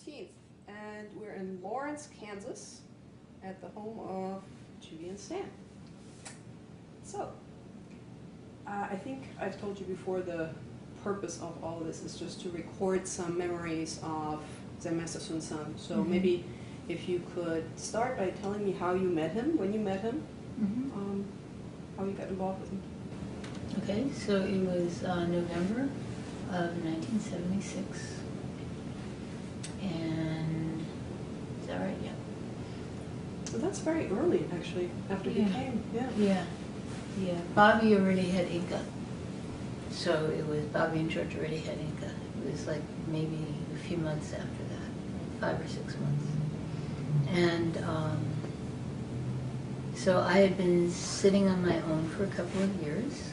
15th, and we're in Lawrence, Kansas, at the home of Judy and Stan. So, I think I've told you before the purpose of all of this is just to record some memories of Zen Master Seung Sahn. So maybe if you could start by telling me how you met him, when you met him, how you got involved with him. Okay, so it was November of 1976, and is that right? Yeah. So that's very early, actually, after he came. Yeah. Bobby already had Inca, so it was Bobby and George already had Inca. It was like maybe a few months after that, 5 or 6 months, and so I had been sitting on my own for a couple of years.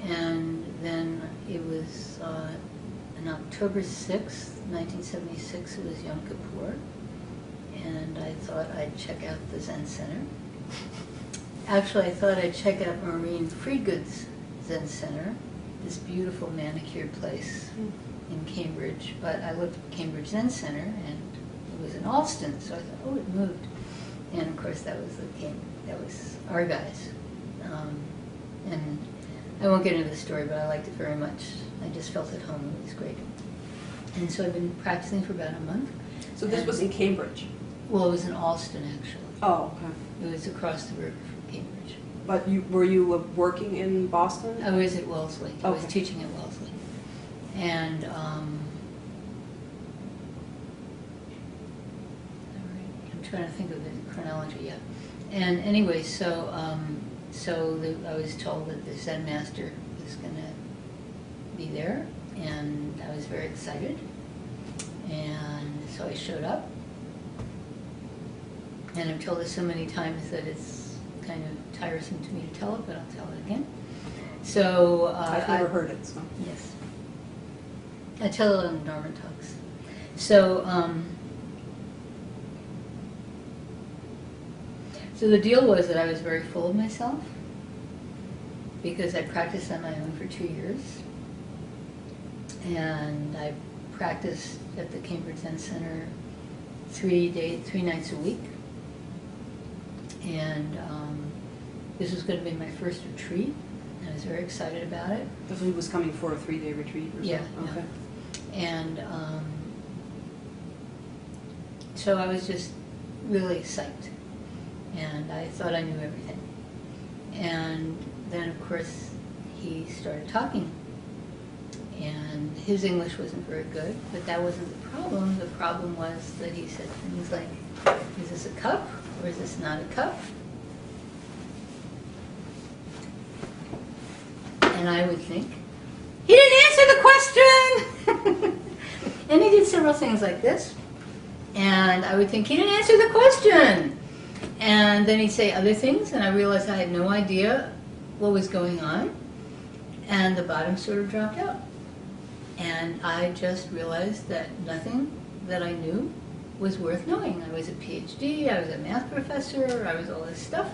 And then it was on October 6th, 1976, it was Yom Kippur, and I thought I'd check out the Zen Center. Actually, I thought I'd check out Maureen Friedgood's Zen Center, this beautiful manicured place in Cambridge, but I looked at Cambridge Zen Center, and it was in Alston, so I thought, oh, it moved. And of course, that was our guys. And I won't get into the story, but I liked it very much. I just felt at home. It was great. And so I've been practicing for about a month. So this was in Cambridge? Well, it was in Alston, actually. Oh, okay. It was across the river from Cambridge. But were you working in Boston? I was at Wellesley. Okay. I was teaching at Wellesley. And I'm trying to think of the chronology, yeah. And anyway, so I was told that the Zen Master was going to be there, and I was very excited. And so I showed up. And I've told it so many times that it's kind of tiresome to me to tell it, but I'll tell it again. So I've never heard it, so. Yes. I tell it on Dharma Talks. So, so the deal was that I was very full of myself because I practiced on my own for 2 years. And I practiced at the Cambridge Zen Center 3 nights a week. And this was going to be my first retreat. I was very excited about it. So he was coming for a 3-day retreat or something? Yeah. Okay. And so I was just really psyched. And I thought I knew everything. And then, of course, he started talking. And his English wasn't very good, but that wasn't the problem. The problem was that he said things like, is this a cup or is this not a cup? And I would think, he didn't answer the question! And he did several things like this. And I would think, he didn't answer the question! And then he'd say other things, and I realized I had no idea what was going on. And the bottom sort of dropped out. And I just realized that nothing that I knew was worth knowing. I was a PhD, I was a math professor, I was all this stuff.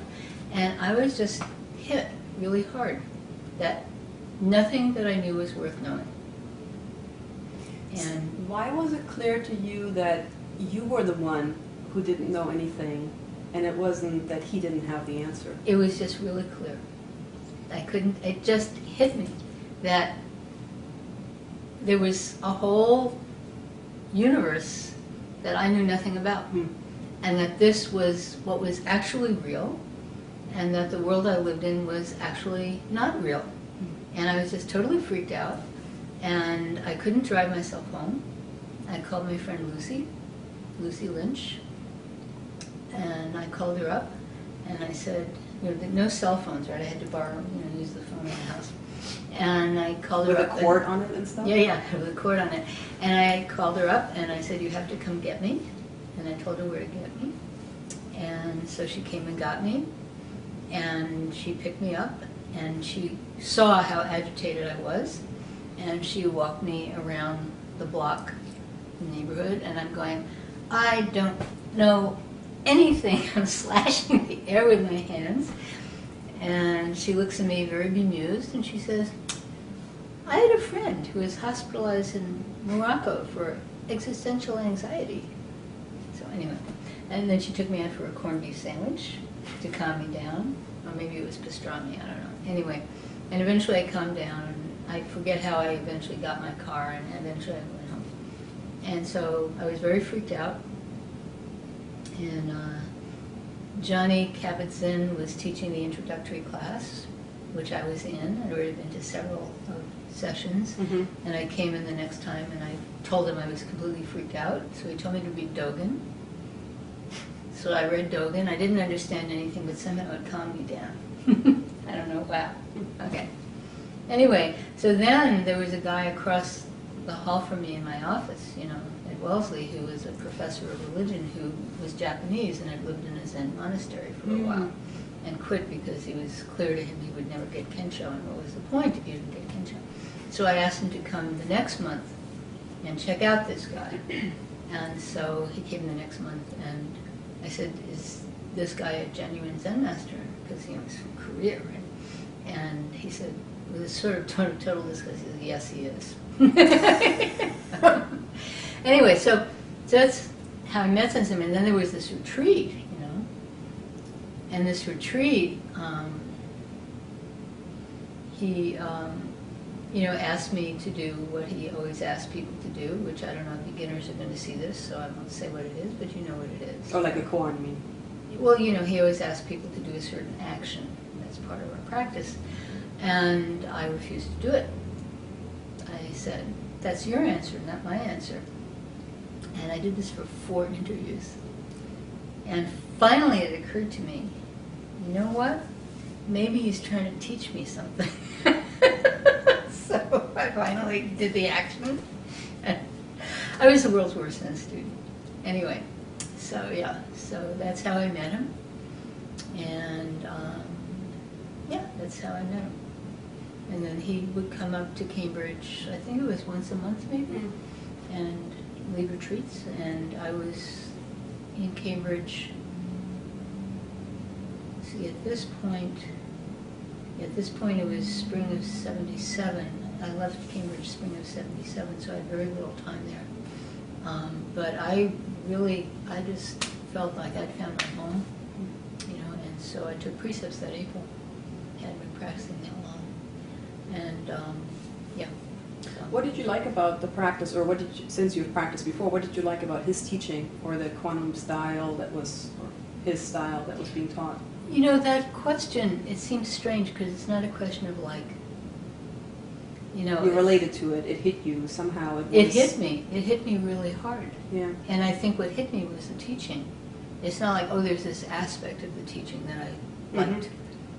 And I was just hit really hard that nothing that I knew was worth knowing. And why was it clear to you that you were the one who didn't know anything, and it wasn't that he didn't have the answer? it was just really clear. It just hit me that there was a whole universe that I knew nothing about. And that this was what was actually real, and that the world I lived in was actually not real. And I was just totally freaked out, and I couldn't drive myself home. I called my friend Lucy Lynch, and I called her up, and I said, no cell phones, right? I had to borrow, use the phone in the house. And I called her up. With a cord on it and stuff? Yeah, with a cord on it. And I called her up, and I said, you have to come get me. And I told her where to get me. And so she came and got me, and she picked me up, and she saw how agitated I was, and she walked me around the block, the neighborhood, and I'm going, I don't know anything. I'm slashing the air with my hands. And she looks at me very bemused, and she says, I had a friend who was hospitalized in Morocco for existential anxiety. So anyway, and then she took me out for a corned beef sandwich to calm me down, or maybe it was pastrami, I don't know. Anyway, and eventually I calmed down, and I forget how I eventually got my car, and eventually I went home. And so I was very freaked out, and Johnny Kabat-Zinn was teaching the introductory class, which I was in. I'd already been to several sessions, and I came in the next time, and I told him I was completely freaked out, so he told me to read Dogen. So I read Dogen. I didn't understand anything, but somehow it calmed me down. I don't know, wow. Okay. Anyway, so then there was a guy across the hall from me in my office, you know, at Wellesley, who was a professor of religion who was Japanese and had lived in a Zen monastery for a while, and quit because it was clear to him he would never get Kensho, and what was the point if you didn't get Kensho? So I asked him to come the next month and check out this guy. And so he came the next month, and I said, is this guy a genuine Zen master? Because he was from Korea, right? And he said, with a sort of total disgust, he said, yes, he is. Anyway, so that's how I met Zen Master. And then there was this retreat, you know. And this retreat, he, you know, asked me to do what he always asked people to do, which I don't know if beginners are going to see this, so I won't say what it is, but you know what it is. Oh, like a koan, I mean. Well, you know, he always asked people to do a certain action. That's part of our practice. And I refused to do it. I said, that's your answer, not my answer. And I did this for 4 interviews. And finally it occurred to me, you know what? Maybe he's trying to teach me something. So I finally did the action. I was the world's worst Zen student. Anyway, so yeah, so that's how I met him. And yeah, that's how I met him. And then he would come up to Cambridge, I think it was once a month maybe, and lead retreats. And I was in Cambridge, see, at this point it was spring of '77. I left Cambridge spring of '77, so I had very little time there. But I just felt like I'd found my home, you know, and so I took precepts that April. Hadn't been practicing that long. And yeah. So. What did you like about the practice, or what did you, since you've practiced before, what did you like about his teaching, or the quantum style that was, or his style that was being taught? You know, that question, it seems strange because it's not a question of like, you know. You related to it, it hit you somehow. It hit me really hard. Yeah. And I think what hit me was the teaching. It's not like, oh, there's this aspect of the teaching that I liked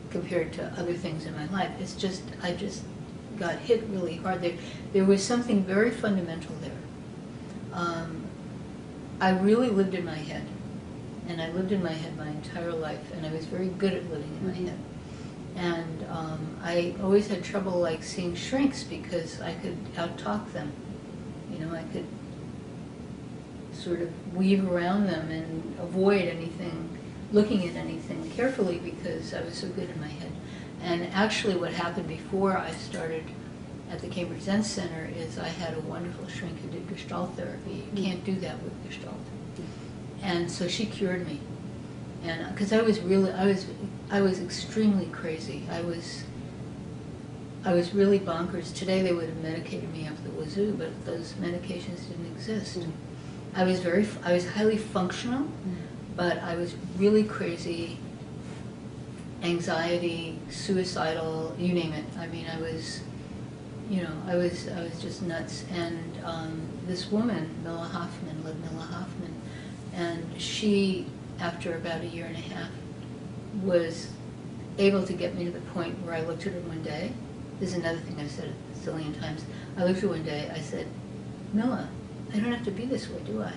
compared to other things in my life. It's just, I just got hit really hard. There was something very fundamental there. I really lived in my head. And I lived in my head my entire life, and I was very good at living in my head. And I always had trouble like seeing shrinks because I could out-talk them. You know, I could sort of weave around them and avoid anything, looking at anything carefully because I was so good in my head. And actually what happened before I started at the Cambridge Zen Center is I had a wonderful shrink who did Gestalt therapy. You can't do that with Gestalt. And so she cured me, and because I was extremely crazy. I was really bonkers. Today they would have medicated me up the wazoo, but those medications didn't exist. I was highly functional, but I was really crazy, anxiety, suicidal, you name it. I mean, I was just nuts. And this woman, Milla Hoffman, and she, after about 1.5 years, was able to get me to the point where I looked at her one day. This is another thing I've said a zillion times. I looked at her one day, I said, Milla, I don't have to be this way, do I?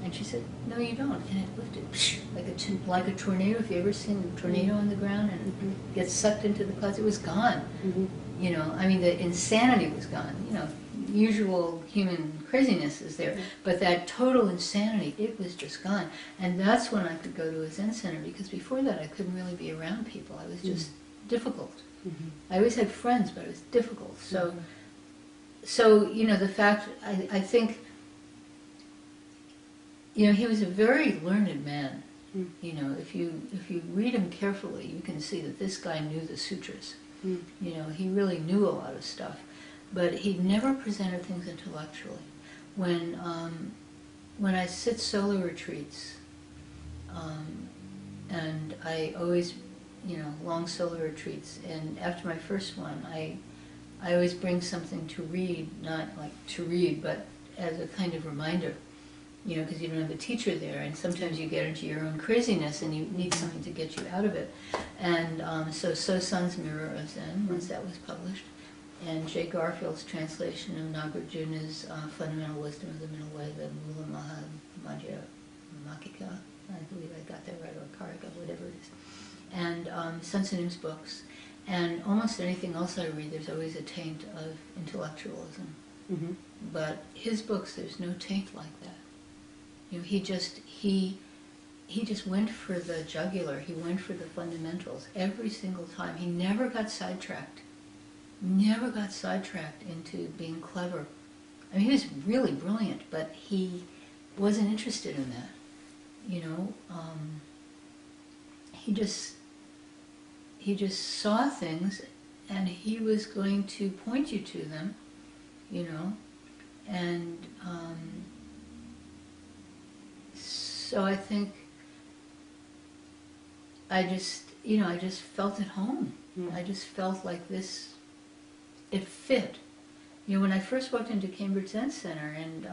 And she said, no, you don't. And it lifted like a tornado. If you ever seen a tornado on the ground and gets sucked into the clouds, it was gone. You know, I mean, the insanity was gone. You know, usual human craziness is there, but that total insanity, it was just gone. And that's when I could go to a Zen center, because before that I couldn't really be around people. I was just difficult. I always had friends, but it was difficult. So you know, the fact, I think you know, he was a very learned man. Mm. You know, if you read him carefully, you can see that this guy knew the sutras. Mm. You know, he really knew a lot of stuff, but he never presented things intellectually. When I sit solo retreats, and I always, you know, long solo retreats, and after my first one, I always bring something to read, not like to read, but as a kind of reminder, you know, because you don't have a teacher there, and sometimes you get into your own craziness and you need something to get you out of it. And so Sahn's Mirror of Zen, once that was published, and Jay Garfield's translation of Nagarjuna's Fundamental Wisdom of the Middle Way, the Mula Maha Madhya Makika, I believe I got that right, or Karika, whatever it is, and Sun Tzu-nim's books, and almost anything else I read, there's always a taint of intellectualism. Mm-hmm. But his books, there's no taint like that. You know, he just went for the jugular. He went for the fundamentals every single time. He never got sidetracked. Never got sidetracked into being clever. I mean, he was really brilliant, but he wasn't interested in that. You know, he just saw things, and he was going to point you to them. You know, and so I think I just felt at home. Mm. I just felt like this, it fit. You know, when I first walked into Cambridge Zen Center, and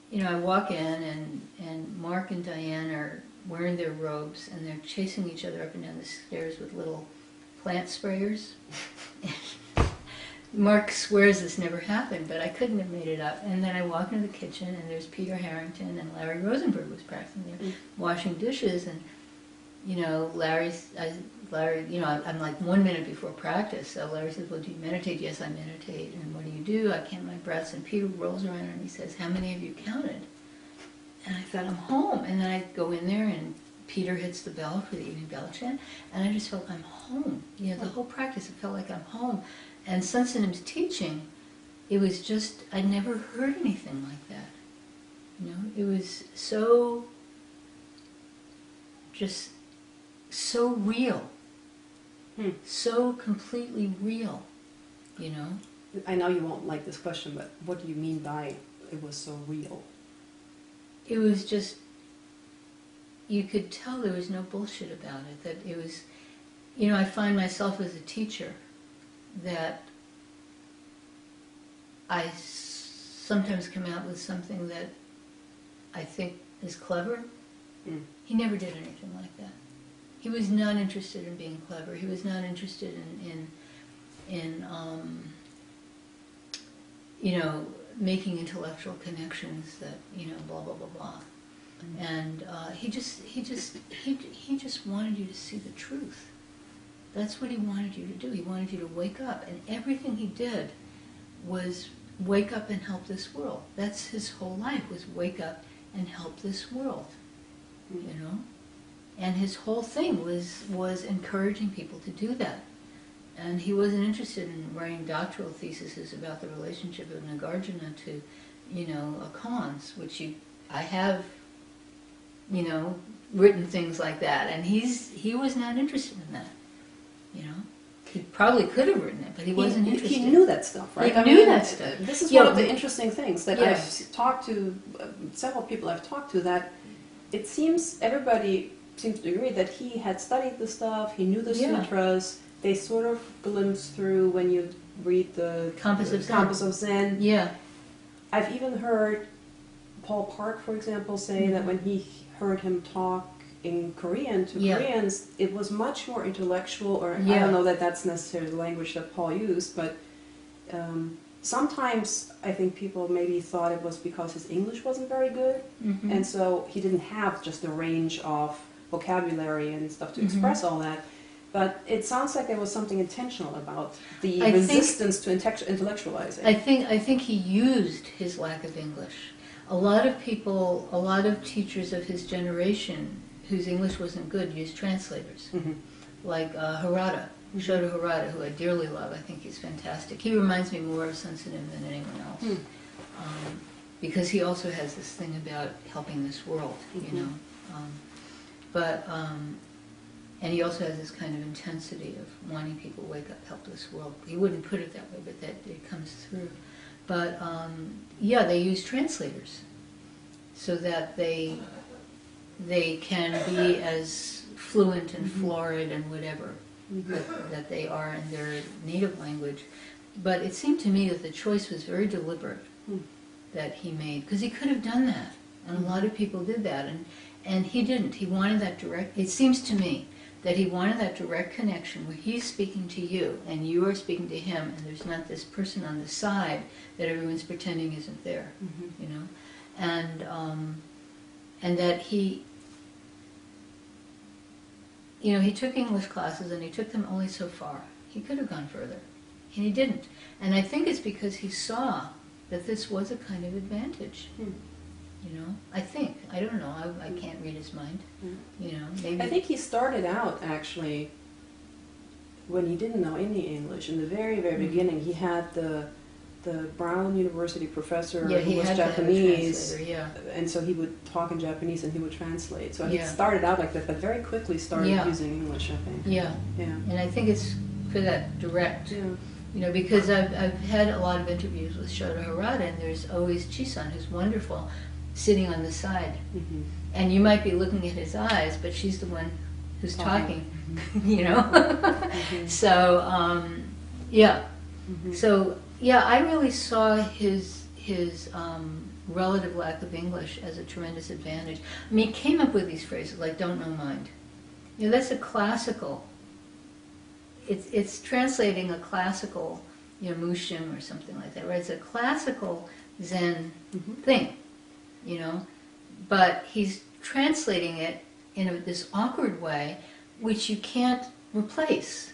you know, I walk in, and Mark and Diane are wearing their robes, and they're chasing each other up and down the stairs with little plant sprayers. Mark swears this never happened, but I couldn't have made it up. And then I walk into the kitchen, and there's Peter Harrington, and Larry Rosenberg was practicing there, washing dishes. And you know, Larry, you know, I'm like 1 minute before practice. So Larry says, "Well, do you meditate?" "Yes, I meditate." "And what do you do?" "I count my breaths." And Peter rolls around and he says, "How many have you counted?" And I thought, I'm home. And then I go in there, and Peter hits the bell for the evening bell chant, and I just felt I'm home. You know, the whole practice, it felt like I'm home. And Sun Tzu-nim's teaching, it was just, I'd never heard anything like that. You know, it was so, just so real. So completely real, you know. I know you won't like this question, but what do you mean by it was so real? It was just, you could tell there was no bullshit about it, that it was, you know, I find myself as a teacher that I sometimes come out with something that I think is clever. He never did anything like that. He was not interested in being clever. He was not interested in you know, making intellectual connections that, you know, blah blah blah blah. And he just wanted you to see the truth. That's what he wanted you to do. He wanted you to wake up, and everything he did was wake up and help this world. That's his whole life, was wake up and help this world, you know? And his whole thing was encouraging people to do that. And he wasn't interested in writing doctoral theses about the relationship of Nagarjuna to, you know, koans, which I have, you know, written things like that, and he was not interested in that. You know, he probably could have written it, but he wasn't interested. He knew that stuff, right? He knew that stuff. This is one of the interesting things that Yes. I've talked to, several people I've talked to, that it seems everybody seems to agree that he had studied the stuff, he knew the sutras, they sort of glimpse through when you read the Compass of Zen. Yeah. I've even heard Paul Park, for example, say that when he heard him talk in Korean to Koreans, it was much more intellectual, or I don't know that that's necessarily the language that Paul used, but sometimes I think people maybe thought it was because his English wasn't very good, and so he didn't have just the range of vocabulary and stuff to express all that. But it sounds like there was something intentional about the resistance to intellectualizing. I think he used his lack of English. A lot of people, a lot of teachers of his generation whose English wasn't good used translators, like Harada, Shoto Harada, who I dearly love. I think he's fantastic. He reminds me more of Sun Tzu-nim than anyone else. because he also has this thing about helping this world, you know. And he also has this kind of intensity of wanting people to wake up, help this world. He wouldn't put it that way, but that it comes through. But yeah, they use translators so that they can be as fluent and florid and whatever that they are in their native language. But it seemed to me that the choice was very deliberate that he made, because he could have done that, and a lot of people did that, and he didn't. He wanted that direct, it seems to me, that he wanted that direct connection where he's speaking to you and you are speaking to him, and there's not this person on the side that everyone's pretending isn't there, you know, and that he, you know, he took English classes and he took them only so far. He could have gone further, and he didn't. And I think it's because he saw that this was a kind of advantage. You know, I think. I don't know. I can't read his mind. You know, maybe. I think he started out actually when he didn't know any English. In the very, very beginning, he had the Brown University professor who was Japanese, and so he would talk in Japanese and he would translate. So he started out like that, but very quickly started using English, I think. Yeah. And I think it's for that direct. You know, because I've had a lot of interviews with Shoto Harada, and there's always Chi-san, who's wonderful, sitting on the side. And you might be looking at his eyes, but she's the one who's talking, you know? So, yeah. So, yeah, I really saw his relative lack of English as a tremendous advantage. I mean, he came up with these phrases like, don't know mind. You know, that's a classical, it's translating a classical, you know, Mushim or something like that, right? It's a classical Zen thing, you know, but he's translating it in this awkward way, which you can't replace.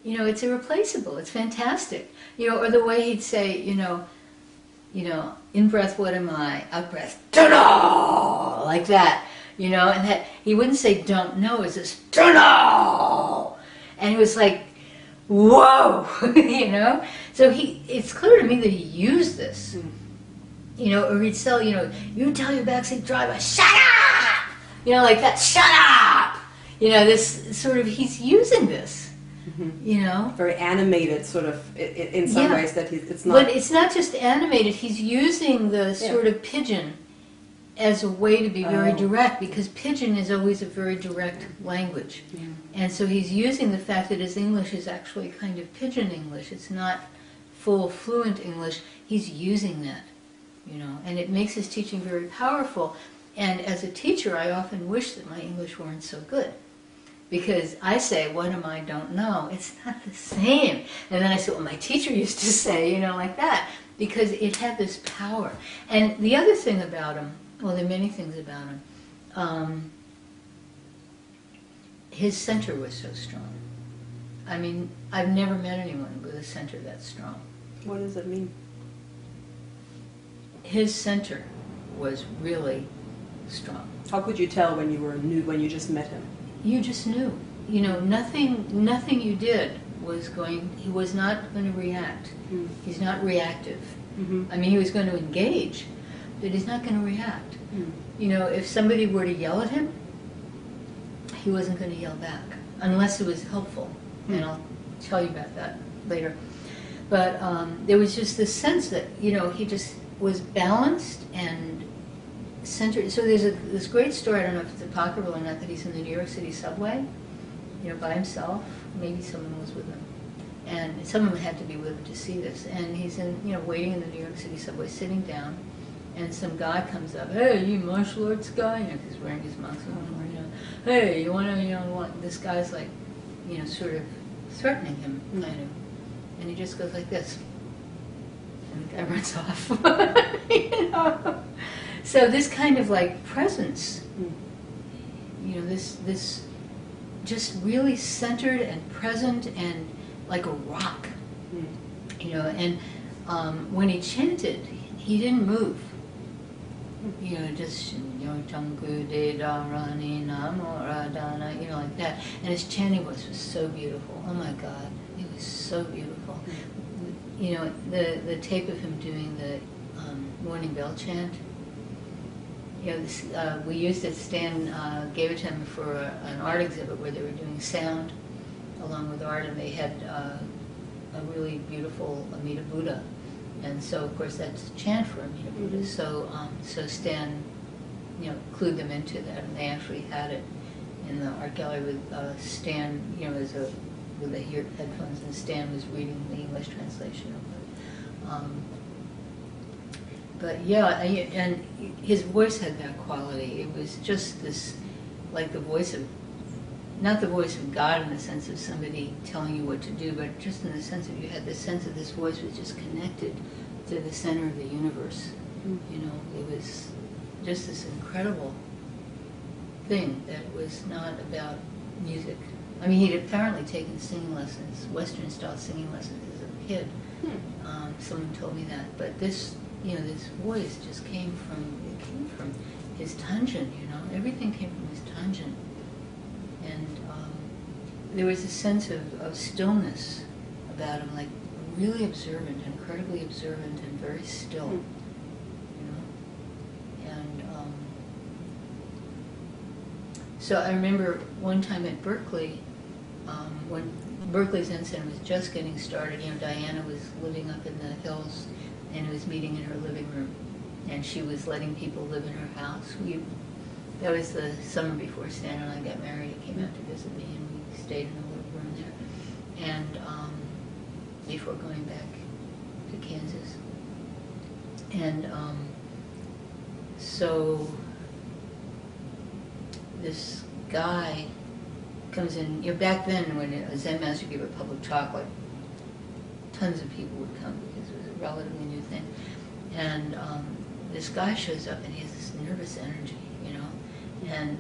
You know, it's irreplaceable. It's fantastic. You know, or the way he'd say, you know, in breath, what am I? Out breath, don't-know, like that. You know, and that he wouldn't say don't know. It's just don't-know, and he was like, whoa, you know. So it's clear to me that he used this. You know, or he'd tell, you know, you tell your backseat driver, shut up! You know, like that, shut up! You know, this sort of, he's using this, you know. Very animated, sort of, in some ways that it's not... But it's not just animated, he's using the sort of pidgin as a way to be very direct, because pidgin is always a very direct language. And so he's using the fact that his English is actually kind of pidgin English, it's not full, fluent English, he's using that. You know, and it makes his teaching very powerful. And as a teacher, I often wish that my English weren't so good, because I say, what am I, don't know. It's not the same. And then I say, well, my teacher used to say, you know, like that, because it had this power. And the other thing about him, well, there are many things about him, his center was so strong. I mean, I've never met anyone with a center that strong. What does it mean? His center was really strong. How could you tell when you were new, when you just met him? You just knew. You know, nothing you did was going, he was not going to react. He's not reactive. I mean, he was going to engage, but he's not going to react. You know, if somebody were to yell at him, he wasn't going to yell back, unless it was helpful. And I'll tell you about that later. But there was just this sense that, you know, he just was balanced and centered. So there's this great story, I don't know if it's apocryphal or not, that he's in the New York City subway, you know, by himself. Maybe someone was with him. And someone had to be with him to see this. And he's in, you know, waiting in the New York City subway, sitting down, and some guy comes up, hey, you martial arts guy? You know, he's wearing his martial arts, you know, hey, you want to, you know, what? This guy's like, you know, sort of threatening him, kind of. And he just goes like this. And the guy runs off. You know? So this kind of like presence, you know, this just really centered and present and like a rock, you know. And when he chanted, he didn't move. You know, just you know, like that. And his chanting was so beautiful. Oh my God, it was so beautiful. You know, the tape of him doing the morning bell chant. You know, this, we used it. Stan gave it to him for an art exhibit where they were doing sound along with art, and they had a really beautiful Amida Buddha, and so of course that's chant for Amida Buddha. So so Stan, you know, clued them into that, and they actually had it in the art gallery with Stan, you know, as a with the headphones, and Stan was reading the English translation of it. But yeah, and his voice had that quality. It was just this, like the voice of, not the voice of God in the sense of somebody telling you what to do, but just in the sense of you had this sense of this voice was just connected to the center of the universe. You know, it was just this incredible thing that was not about music. I mean, he'd apparently taken singing lessons, Western style singing lessons as a kid. Someone told me that, but this, you know, this voice just came from his tangent, you know, everything came from his tangent. And there was a sense of stillness about him, like really observant, incredibly observant and very still, you know. And so I remember one time at Berkeley, when Berkeley Zen Center was just getting started, you know, Diana was living up in the hills and was meeting in her living room, and she was letting people live in her house. That was the summer before Stan and I got married. He came out to visit me, and we stayed in a little room there. And before going back to Kansas, and so this guy comes in. You know, back then, when a Zen master gave a public talk, like tons of people would come because it was a relatively new thing. And this guy shows up, and he has this nervous energy, you know, and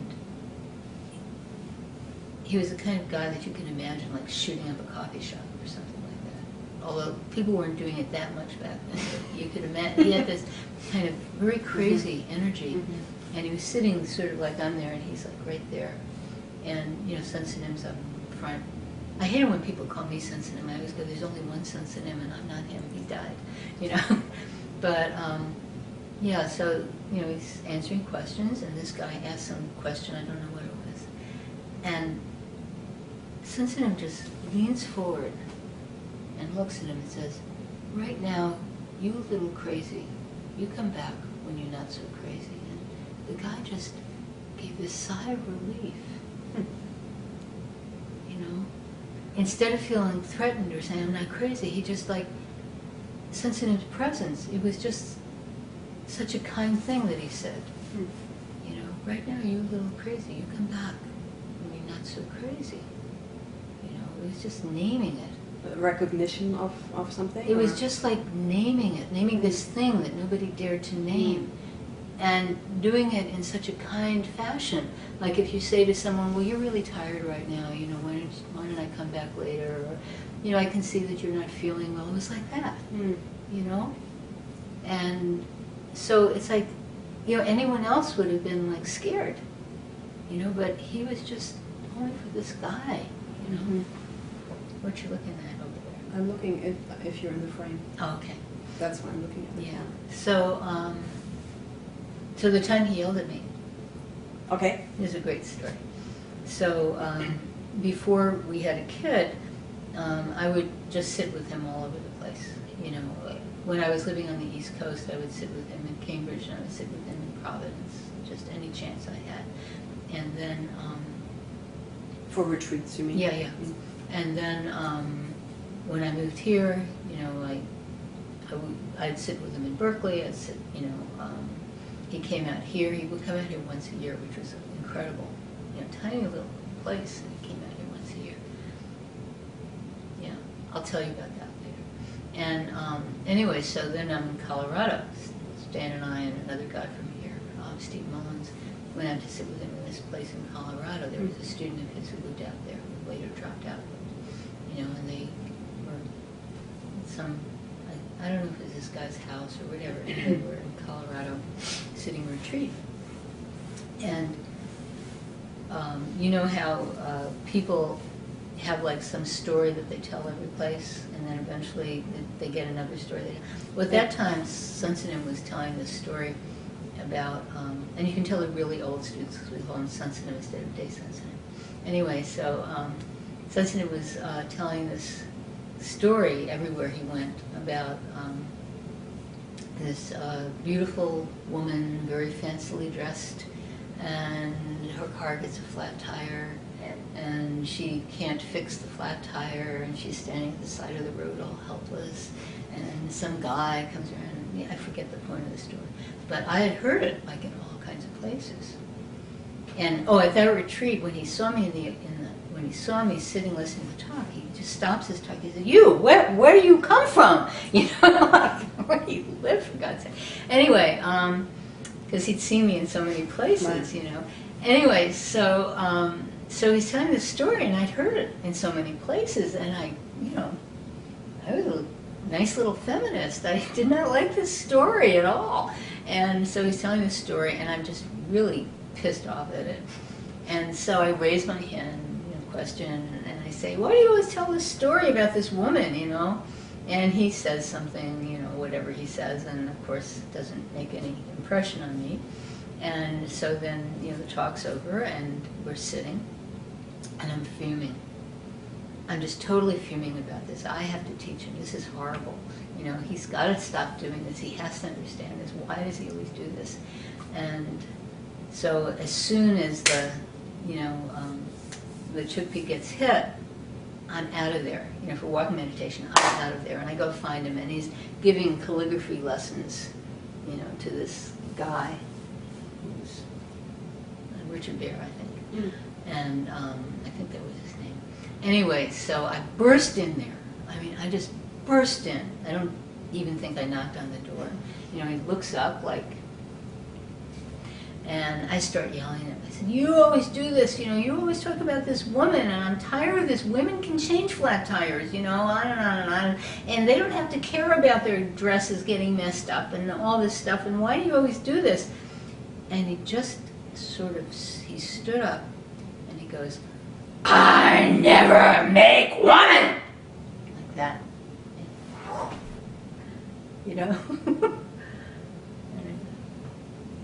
he was the kind of guy that you can imagine like shooting up a coffee shop or something like that. Although people weren't doing it that much back then, but you could imagine he had this kind of very crazy energy, and he was sitting sort of like I'm there, and he's like right there, and you know, Seung Sahn up in front. I hate it when people call me Seung Sahn. I always go, "There's only one Seung Sahn, and I'm not him. He died," you know. But yeah, so you know, he's answering questions, and this guy asked some question. I don't know what it was, and Seung Sahn just leans forward and looks at him and says, "Right now, you little crazy, you come back when you're not so crazy." And the guy just gave this sigh of relief. You know, instead of feeling threatened or saying I'm not crazy, he just like sensed in his presence. It was just such a kind thing that he said. You know, right now you little crazy, you come back when you're not so crazy. You know, it was just naming it. A recognition of something? It was just like naming it, naming this thing that nobody dared to name. And doing it in such a kind fashion. Like if you say to someone, well, you're really tired right now, you know, why don't I come back later? Or, you know, I can see that you're not feeling well. It was like that, you know? And so it's like, you know, anyone else would have been like scared, you know, but he was just only for this guy, you know? What you looking at over there? I'm looking at, if you're in the frame. Oh, okay. That's what I'm looking at. Yeah. So, so the time he yelled at me. Okay. Is a great story. So before we had a kid, I would just sit with him all over the place. You know, when I was living on the East Coast, I would sit with him in Cambridge, and I would sit with him in Providence, just any chance I had. And then for retreats, you mean? Yeah, yeah. And then when I moved here, you know, I'd sit with him in Berkeley. I'd sit, you know. He came out here. He would come out here once a year, which was incredible. You know, tiny little place, and he came out here once a year. Yeah, I'll tell you about that later. And anyway, so then I'm in Colorado. Stan and I and another guy from here, Steve Mullins, went out to sit with him in this place in Colorado. There was a student of his who lived out there who later dropped out. You know, and they were some, I don't know if it was this guy's house or whatever. Anyway, we're in Colorado sitting retreat. And you know how people have like some story that they tell every place, and then eventually they get another story. Well, at that time, Seung Sahn was telling this story about, and you can tell the really old students because we call them Seung Sahn instead of Dae Seung Sahn. Anyway, so Seung Sahn was telling this story everywhere he went about this beautiful woman, very fancily dressed, and her car gets a flat tire, and she can't fix the flat tire, and she's standing at the side of the road all helpless, and some guy comes around, and I forget the point of the story, but I had heard it like in all kinds of places. And at that retreat, when he saw me when he saw me sitting listening to talk, he just stops his talk. He said, "You, where do you come from? You know, like, where do you live, for God's sake?" Anyway, because he'd seen me in so many places, you know. Anyway, so he's telling this story, and I'd heard it in so many places, and I was a nice little feminist. I did not like this story at all. And so he's telling this story, and I'm just really pissed off at it. And so I raise my hand, question, and I say, "Why do you always tell this story about this woman, you know?" And he says something, whatever he says, and of course it doesn't make any impression on me. And so then, the talk's over, and we're sitting, and I'm fuming. I'm just totally fuming about this. I have to teach him. This is horrible. He's got to stop doing this. He has to understand this. Why does he always do this? And so as soon as the Chukpi gets hit, I'm out of there. For walking meditation, I'm out of there. And I go find him, and he's giving calligraphy lessons, to this guy, who's Richard Bear, I think. And I think that was his name. Anyway, so I burst in there. I mean, I just burst in. I don't even think I knocked on the door. He looks up like, and I start yelling at him. I said, "You always do this, you always talk about this woman, and I'm tired of this. Women can change flat tires, on and on and on. And they don't have to care about their dresses getting messed up and all this stuff. And why do you always do this?" And he just he stood up, and he goes, "I never make woman!" Like that.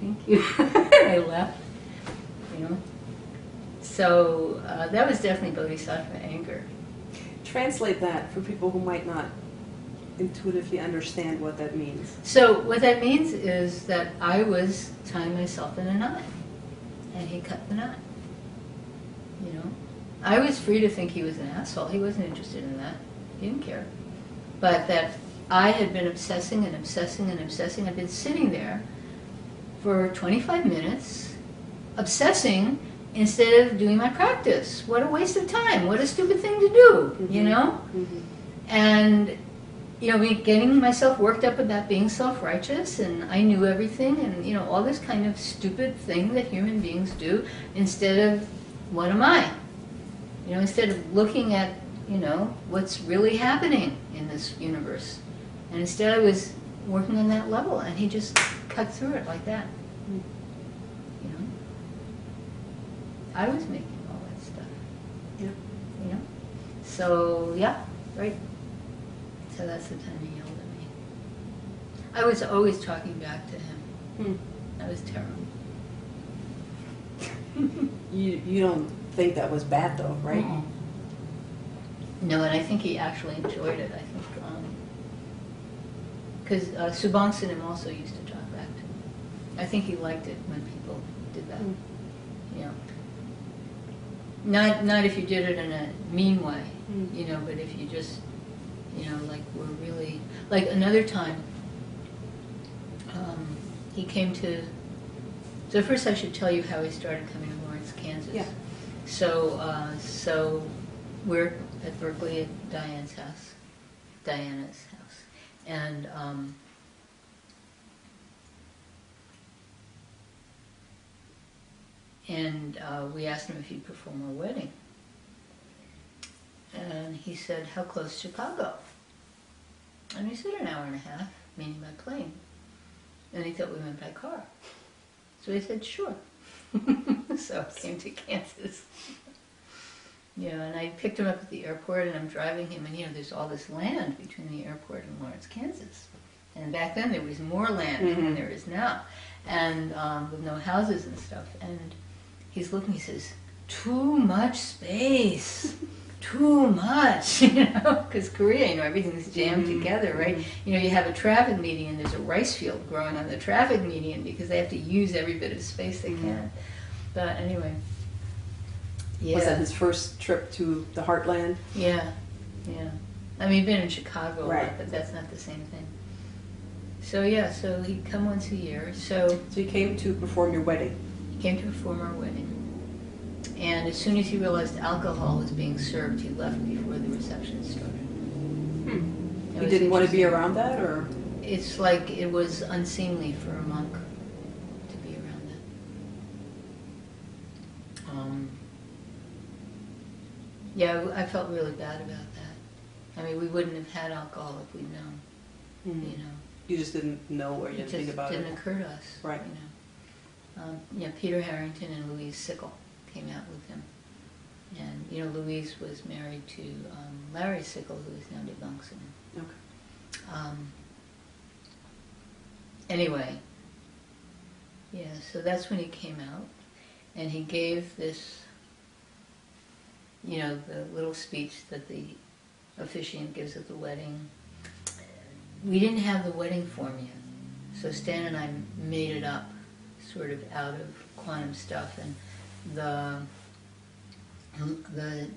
Thank you. I left, So that was definitely bodhisattva anger. Translate that for people who might not intuitively understand what that means. So what that means is that I was tying myself in a knot, and he cut the knot. I was free to think he was an asshole. He wasn't interested in that. He didn't care. But that I had been obsessing and obsessing and obsessing. I'd been sitting there for 25 minutes, obsessing instead of doing my practice. What a waste of time. What a stupid thing to do, And, me getting myself worked up about being self-righteous, and I knew everything, and, all this kind of stupid thing that human beings do, instead of, what am I? Instead of looking at, what's really happening in this universe. And instead I was working on that level, and he just cut through it like that. I was making all that stuff. Yeah. So, yeah, right. So that's the time he yelled at me. I was always talking back to him. That was terrible. You don't think that was bad, though, right? No, and I think he actually enjoyed it. I think because Subang Sinim also used to talk back to him. I think he liked it when people did that. Not if you did it in a mean way, but if you just, like were really, like another time, he came to, so first I should tell you how he started coming to Lawrence, Kansas. Yeah. So we're at Berkeley at Diana's house, and we asked him if he'd perform our wedding. And he said, "How close to Chicago?" And we said, "1.5 hours, meaning by plane." And he thought we went by car. So he said, "Sure." So I came to Kansas. Yeah, and I picked him up at the airport, and I'm driving him, and there's all this land between the airport and Lawrence, Kansas. And back then there was more land than there is now, and with no houses and stuff. And he's looking, he says, "Too much space, too much," because Korea, everything's jammed together, right? You have a traffic median, and there's a rice field growing on the traffic median because they have to use every bit of space they can. But anyway. Yeah. Was that his first trip to the heartland? Yeah, yeah. I mean, he'd been in Chicago, right, but that's not the same thing. So yeah, so he'd come once a year. So he came to perform your wedding? He came to perform our wedding. And as soon as he realized alcohol was being served, he left before the reception started. He didn't want to be around that, or? It's like it was unseemly for a monk to be around that. Yeah, I felt really bad about that. I mean, we wouldn't have had alcohol if we'd known, You just didn't know, or you didn't think about it? It just didn't occur to us. Right. Peter Harrington and Louise Sickle came out with him. And, Louise was married to Larry Sickle, who is now debunked. Okay. Anyway, yeah, so that's when he came out. And he gave this, the little speech that the officiant gives at the wedding. We didn't have the wedding form yet, so Stan and I made it up, sort of out of quantum stuff, and the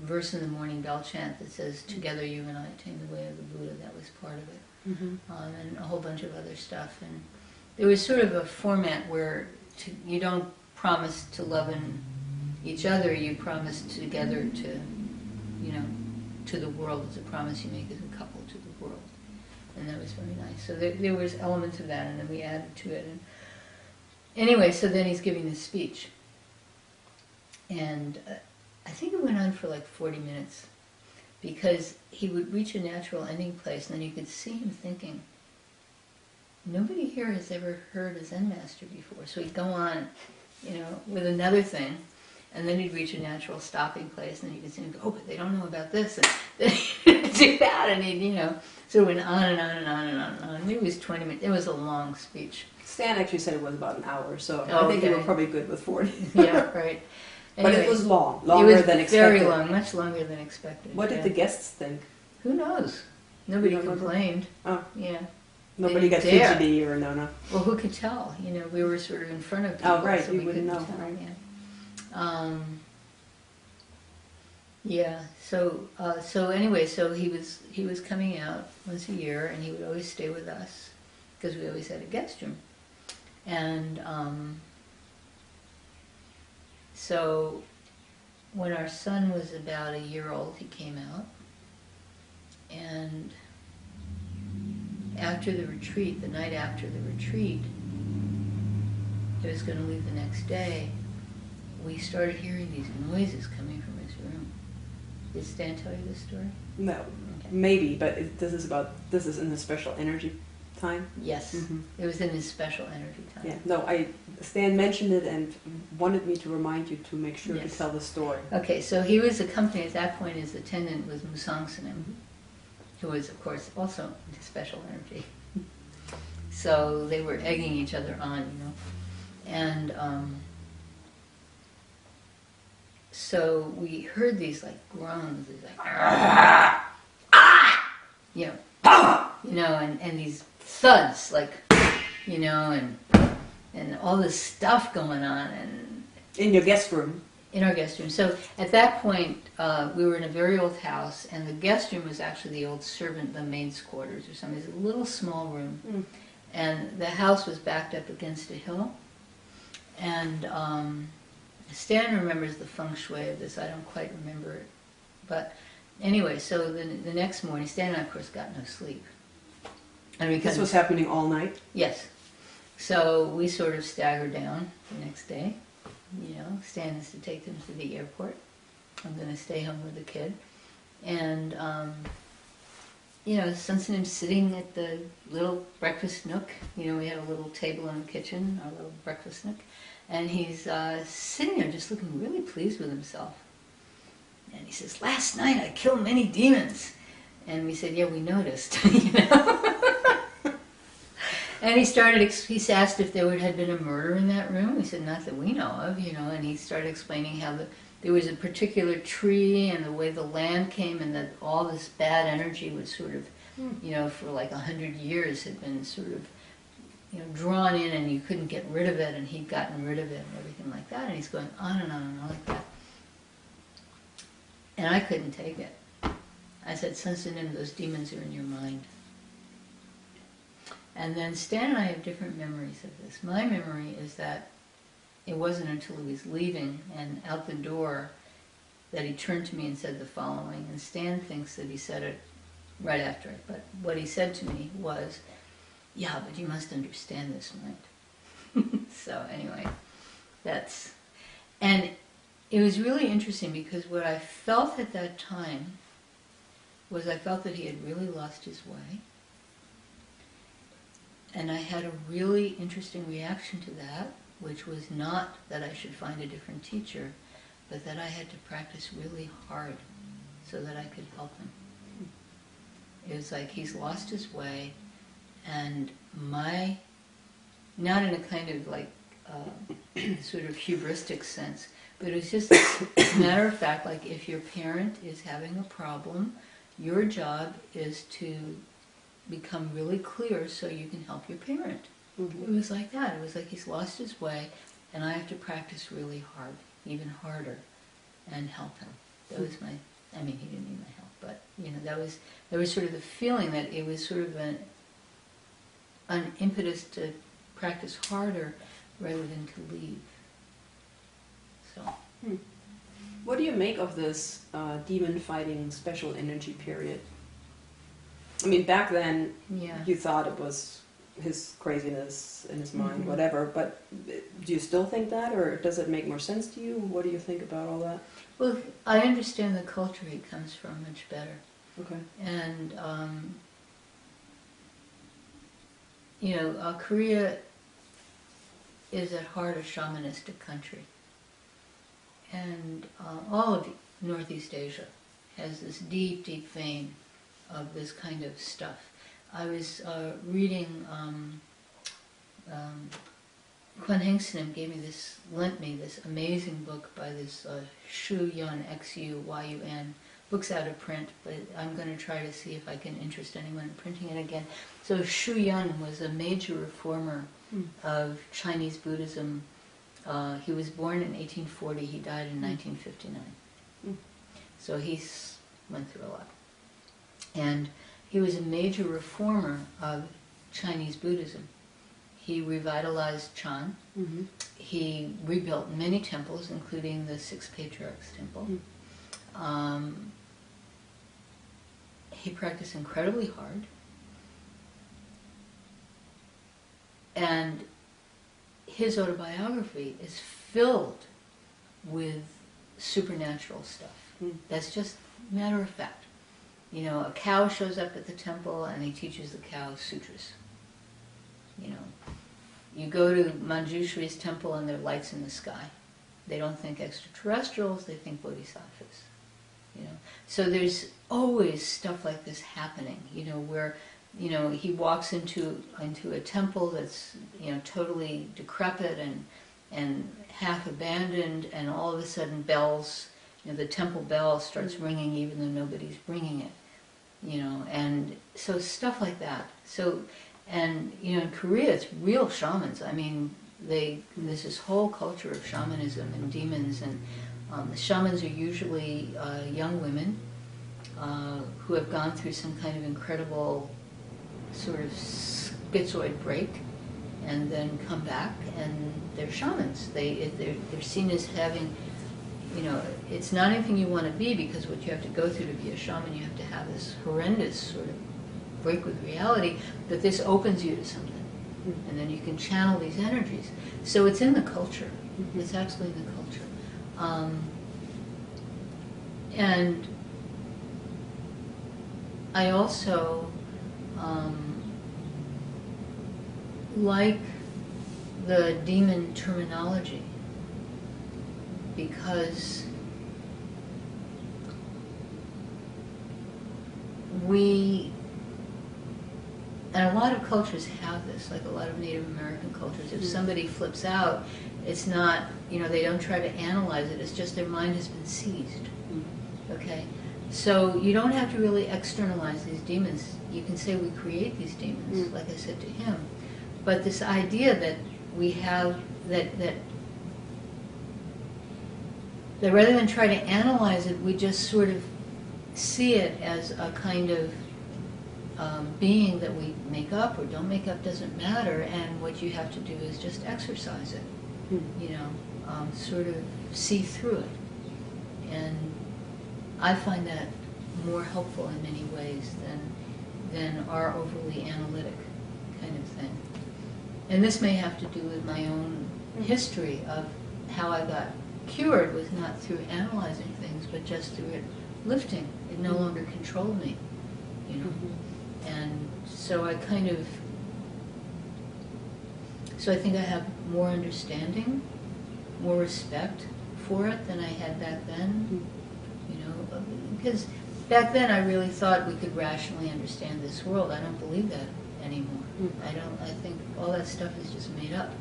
verse in the morning bell chant that says, "Together you and I attain the way of the Buddha," that was part of it, and a whole bunch of other stuff. And there was sort of a format where you don't promise to love each other, you promise together to, to the world. It's a promise you make as a couple to the world. And that was very nice. So there was elements of that, and then we added to it. And anyway, so then he's giving this speech. And I think it went on for like 40 minutes, because he would reach a natural ending place, and then you could see him thinking, nobody here has ever heard a Zen master before. So he'd go on, with another thing, and then he'd reach a natural stopping place, and then you could see him go, "Oh, but they don't know about this," and then he'd do that, and he'd, so it went on and on and on and on and on. Maybe it was 20 minutes. It was a long speech. Stan actually said it was about an hour, so I think you were probably good with 40. Yeah, right. Anyway, but it was longer than expected. Very long, much longer than expected. What did the guests think? Who knows? Nobody complained. Oh. Yeah. Nobody got fidgety or no. Well, who could tell? We were sort of in front of people. Oh, right, so you we wouldn't know. Tell. Right. Yeah. Yeah. So anyway, so he was coming out once a year, and he would always stay with us because we always had a guest room, and so when our son was about a year old, he came out, and after the retreat, the night after the retreat, he was going to leave the next day, we started hearing these noises coming from his room. Did Stan tell you this story? No, okay. Maybe, but this is in the special energy time? Yes, it was in his special energy time. Yeah, no, Stan mentioned it and wanted me to remind you to make sure to tell the story. Okay, so he was accompanied, at that point his attendant was Musang Sanim, who was, of course, also into special energy. So they were egging each other on, And so we heard these like groans, these like and these thuds, like, and all this stuff going on, and in your guest room. In our guest room. So at that point, we were in a very old house, and the guest room was actually the old servant, the maid's quarters or something. It was a little small room, and the house was backed up against a hill. And Stan remembers the feng shui of this. I don't quite remember it, but anyway. So the next morning, Stan and I, of course, got no sleep. And this was happening all night? Yes. So we sort of staggered down the next day. Stan has to take them to the airport. I'm going to stay home with the kid. And, Seung Sahn sitting at the little breakfast nook. We had a little table in the kitchen, our little breakfast nook. And he's sitting there just looking really pleased with himself. And he says, last night I killed many demons. And we said, yeah, we noticed. You know? And he asked if there had been a murder in that room. We said, not that we know of, you know. And he started explaining how there was a particular tree and the way the land came, and that all this bad energy was sort of, you know, for like 100 years had been sort of, you know, drawn in, and you couldn't get rid of it, and he'd gotten rid of it and everything like that. And he's going on and on and on like that. And I couldn't take it. I said, Sensinin, those demons are in your mind. And then Stan and I have different memories of this. My memory is that it wasn't until he was leaving and out the door that he turned to me and said the following. And Stan thinks that he said it right after it. But what he said to me was, yeah, but you must understand this, mind. So anyway, that's... And it was really interesting because what I felt at that time was I felt that he had really lost his way. And I had a really interesting reaction to that, which was not that I should find a different teacher, but that I had to practice really hard so that I could help him. It was like he's lost his way, and not in a kind of like sort of hubristic sense, but it was just a matter of fact, like if your parent is having a problem, your job is to become really clear so you can help your parent. Mm-hmm. It was like that. It was like he's lost his way, and I have to practice really hard, even harder, and help him. That was my, I mean, he didn't need my help, but, you know, that was sort of the feeling that it was sort of an impetus to practice harder rather than to leave. So. What do you make of this demon fighting special energy period? I mean, back then, you thought it was his craziness in his mind, whatever, but do you still think that, or does it make more sense to you? What do you think about all that? Well, I understand the culture he comes from much better. Okay. And, you know, Korea is at heart a shamanistic country. And all of Northeast Asia has this deep, deep vein of this kind of stuff. I was reading, Quan Hengsenim lent me this amazing book by this Xu Yun, X-U-Y-U-N. Book's out of print, but I'm going to try to see if I can interest anyone in printing it again. So Xu Yun was a major reformer of Chinese Buddhism. He was born in 1840, he died in 1959. So he went through a lot. And he was a major reformer of Chinese Buddhism. He revitalized Chan. He rebuilt many temples, including the Six Patriarchs Temple. He practiced incredibly hard. And his autobiography is filled with supernatural stuff. That's just matter of fact. You know, a cow shows up at the temple and he teaches the cow sutras. You know, you go to Manjushri's temple and there are lights in the sky. They don't think extraterrestrials, they think bodhisattvas. You know, so there's always stuff like this happening. You know, where, you know, he walks into a temple that's, you know, totally decrepit and half abandoned, and all of a sudden bells, you know, the temple bell starts ringing even though nobody's ringing it, you know, and so stuff like that. So, and, you know, in Korea it's real shamans. I mean, there's this whole culture of shamanism and demons, and the shamans are usually young women who have gone through some kind of incredible sort of schizoid break and then come back, and they're shamans. They're seen as having, you know, it's not anything you want to be, because what you have to go through to be a shaman, you have to have this horrendous sort of break with reality, but this opens you to something. And then you can channel these energies. So it's in the culture. It's absolutely in the culture. And I also like the demon terminology, because and a lot of cultures have this, like a lot of Native American cultures. If somebody flips out, it's not, they don't try to analyze it, it's just their mind has been seized. Okay? So you don't have to really externalize these demons. You can say we create these demons, like I said to him. But this idea that we have, that rather than try to analyze it, we just sort of see it as a kind of being that we make up or don't make up, doesn't matter, and what you have to do is just exercise it, sort of see through it. And I find that more helpful in many ways than our overly analytic kind of thing. And this may have to do with my own history of how I got cured was not through analyzing things, but just through it lifting. It no longer controlled me, And so I think I have more understanding, more respect for it than I had back then, because back then I really thought we could rationally understand this world. I don't believe that anymore. I think all that stuff is just made up,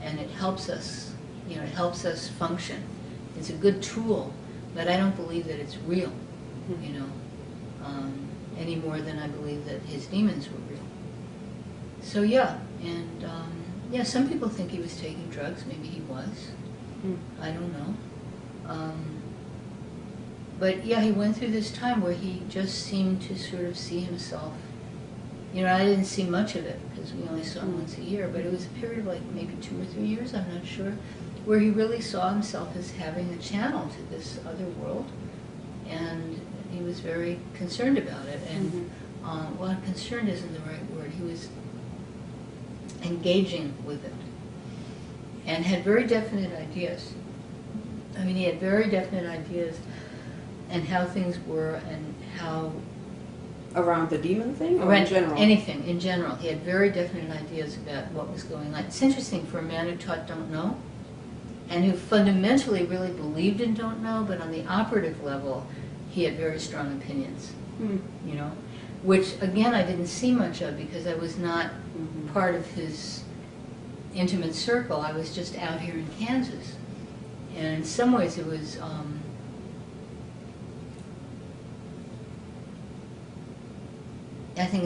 and it helps us, it helps us function. It's a good tool, but I don't believe that it's real, any more than I believe that his demons were real. So and some people think he was taking drugs. Maybe he was. I don't know. But he went through this time where he just seemed to sort of see himself. I didn't see much of it because we only saw him once a year, but it was a period of like maybe 2 or 3 years, I'm not sure, where he really saw himself as having a channel to this other world, and he was very concerned about it. And well, concerned isn't the right word. He was engaging with it and had very definite ideas. I mean, he had very definite ideas and how things were and how... Around the demon thing or in general? Anything, in general. He had very definite ideas about what was going on. It's interesting for a man who taught don't know and who fundamentally really believed in don't know, but on the operative level, he had very strong opinions, which, again, I didn't see much of because I was not part of his intimate circle. I was just out here in Kansas. And in some ways it was... I think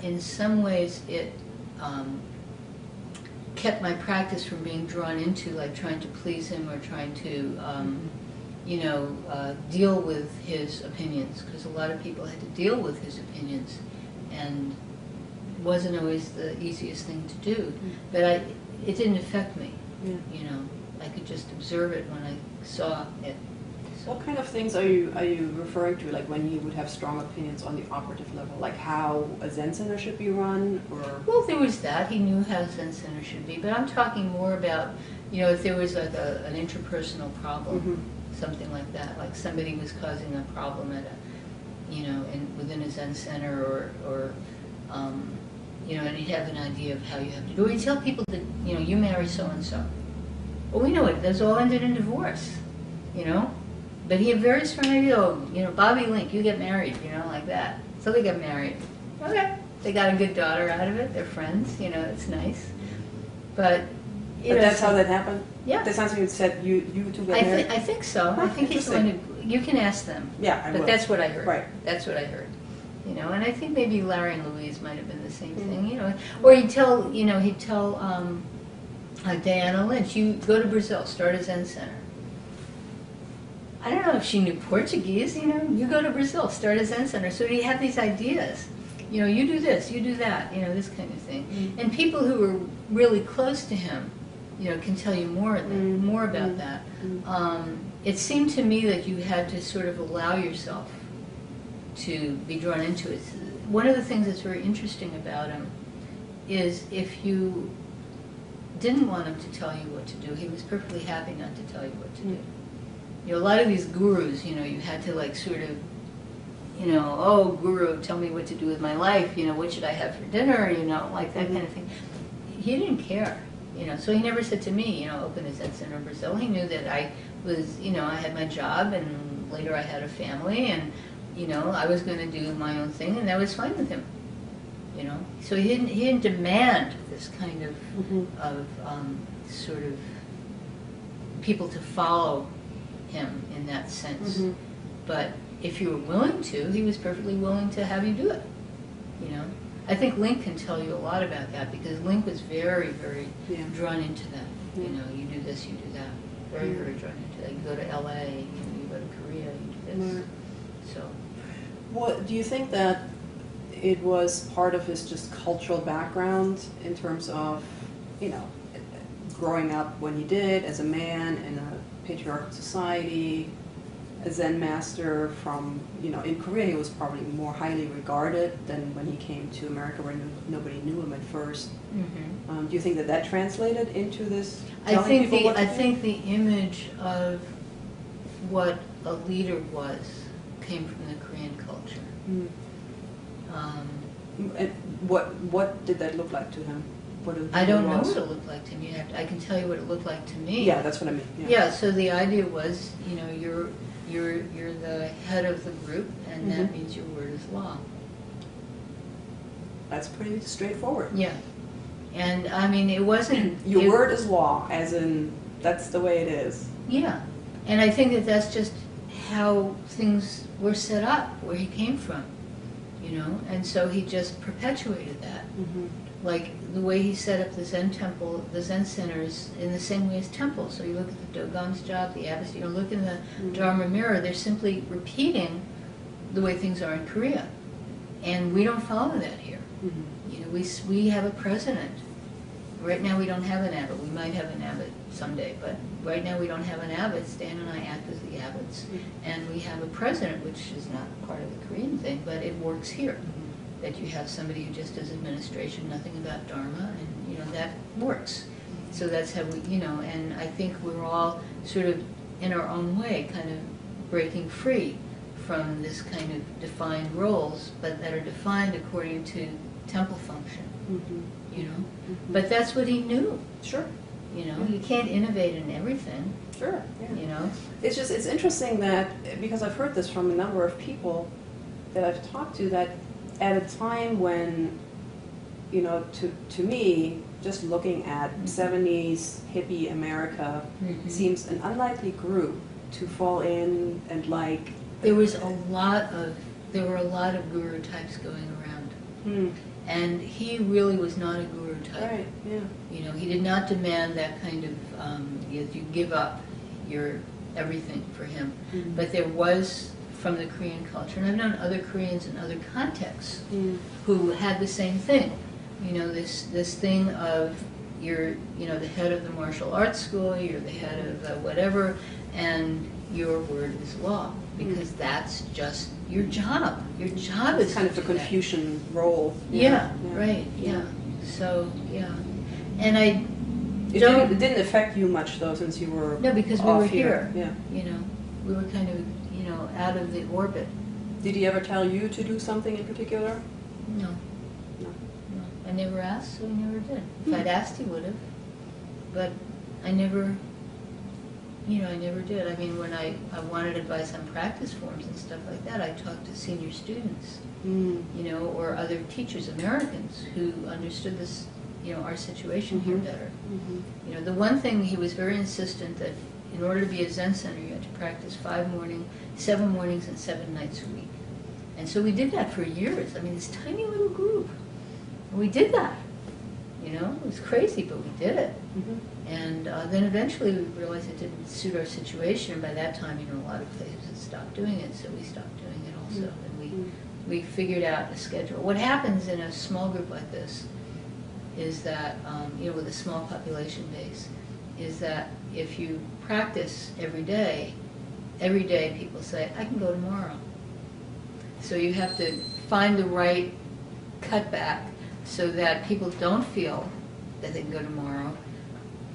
in some ways it kept my practice from being drawn into like trying to please him or trying to deal with his opinions, because a lot of people had to deal with his opinions and it wasn't always the easiest thing to do. But it didn't affect me. I could just observe it when I saw it. What kind of things are you referring to, like when you would have strong opinions on the operative level, like how a Zen center should be run, or? Well, there was that. He knew how Zen center should be, but I'm talking more about, if there was like an interpersonal problem, something like that, like somebody was causing a problem at within a Zen center, or and he'd have an idea of how you have to do it. He'd tell people that, you marry so and so. Well, we know it. Those all ended in divorce, But he had very strong idea, Bobby Link, you get married, like that. So they got married. Okay. They got a good daughter out of it. They're friends, it's nice. But, But that's how that happened? Yeah. That sounds like you said you two got married? I think so. I think he's going to, you can ask them. Yeah, I will. But that's what I heard. Right. That's what I heard. And I think maybe Larry and Louise might have been the same thing, Or he'd tell Diana Lynch, you go to Brazil, start a Zen center. I don't know if she knew Portuguese, you go to Brazil, start a Zen center. So he had these ideas, you do this, you do that, this kind of thing. And people who were really close to him, can tell you more about that. It seemed to me that you had to sort of allow yourself to be drawn into it. One of the things that's very interesting about him is if you didn't want him to tell you what to do, he was perfectly happy not to tell you what to do. A lot of these gurus, you had to like sort of, oh, guru, tell me what to do with my life, what should I have for dinner, like that kind of thing. He didn't care, so he never said to me, open a Zen center in Brazil. He knew that I was, I had my job and later I had a family and, you know, I was going to do my own thing, and that was fine with him. You know, so he didn't demand this kind of sort of people to follow him in that sense. But if you were willing to, he was perfectly willing to have you do it. You know, I think Link can tell you a lot about that, because Link was very, very drawn into that. You know, you do this, you do that. Very, very drawn into that. You go to LA, you go to Korea, you do this. So, what do you think that it was part of his just cultural background in terms of, you know, growing up when he did as a man in a patriarchal society, a Zen master from, you know, in Korea he was probably more highly regarded than when he came to America where nobody knew him at first. Do you think that that translated into this? I think the image of what a leader was came from the Korean culture. And what did that look like to him? I don't know what it looked like to me. I can tell you what it looked like to me. Yeah, that's what I mean. Yeah. So the idea was, you know, you're the head of the group, and that means your word is law. That's pretty straightforward. Yeah. And I mean, it wasn't... Your word is law, as in, that's the way it is. Yeah. And I think that that's just how things were set up, where he came from, you know? And so he just perpetuated that. Like the way he set up the Zen temple, the Zen centers, in the same way as temples. So you look at the Dogon's job, the abbess, you know, look in the Dharma mirror, they're simply repeating the way things are in Korea. And we don't follow that here. You know, we have a president. Right now we don't have an abbot. We might have an abbot someday, but right now we don't have an abbot. Stan and I act as the abbots. And we have a president, which is not part of the Korean thing, but it works here. That you have somebody who just does administration, nothing about Dharma, and, you know, that works. So that's how we, you know, and I think we're all sort of, in our own way, kind of breaking free from this kind of defined roles, but that are defined according to temple function, you know? But that's what he knew. Sure. You know, you can't innovate in everything. Sure, you know? It's just, it's interesting that, because I've heard this from a number of people that I've talked to, that at a time when, you know, to me, just looking at 70s hippie America seems an unlikely group to fall in and like... There were a lot of guru types going around. And he really was not a guru type. Right, yeah. You know, he did not demand that kind of, you give up your everything for him. But there was, from the Korean culture, and I've known other Koreans in other contexts who had the same thing. You know, this thing of you're, you know, the head of the martial arts school, you're the head of whatever, and your word is law, because that's just your job. Your job is kind of a Confucian role. Yeah, right, yeah. So, yeah. And it didn't affect you much, though, since you were No, because we were here. Yeah. You know, we were kind of, you know, out of the orbit. Did he ever tell you to do something in particular? No. I never asked, so he never did. If I'd asked, he would have. But I never, you know, I never did. I mean, when I wanted advice on practice forms and stuff like that, I talked to senior students, you know, or other teachers, Americans, who understood this, you know, our situation here better. You know, the one thing, he was very insistent that in order to be a Zen center, you had to practice 7 mornings and 7 nights a week. And so we did that for years. I mean, this tiny little group. And we did that. You know, it was crazy, but we did it. And then eventually we realized it didn't suit our situation. And by that time, you know, a lot of places had stopped doing it, so we stopped doing it also. And we figured out a schedule. What happens in a small group like this is that, you know, with a small population base, is that if you practice every day people say, I can go tomorrow. So you have to find the right cutback so that people don't feel that they can go tomorrow,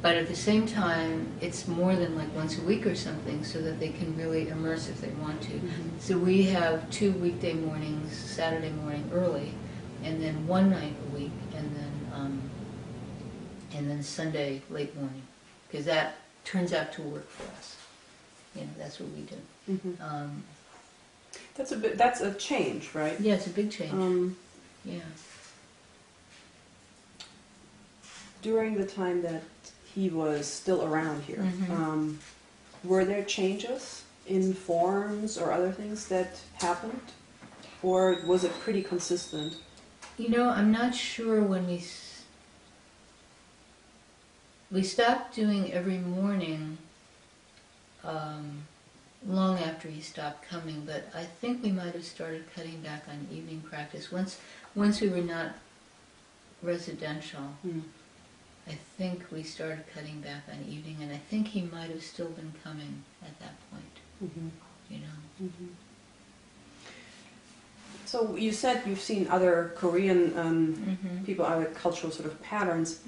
but at the same time, it's more than like once a week or something, so that they can really immerse if they want to. So we have 2 weekday mornings, Saturday morning early, and then 1 night a week, and then Sunday late morning, because that turns out to work for us. You know, that's what we do. That's a change, right? Yeah, it's a big change. Yeah. During the time that he was still around here, Mhm. were there changes in forms or other things that happened? Or was it pretty consistent? You know, I'm not sure when we stopped doing every morning long after he stopped coming, but I think we might have started cutting back on evening practice. Once we were not residential, I think we started cutting back on evening, and I think he might have still been coming at that point, you know. So you said you've seen other Korean people, other cultural sort of patterns,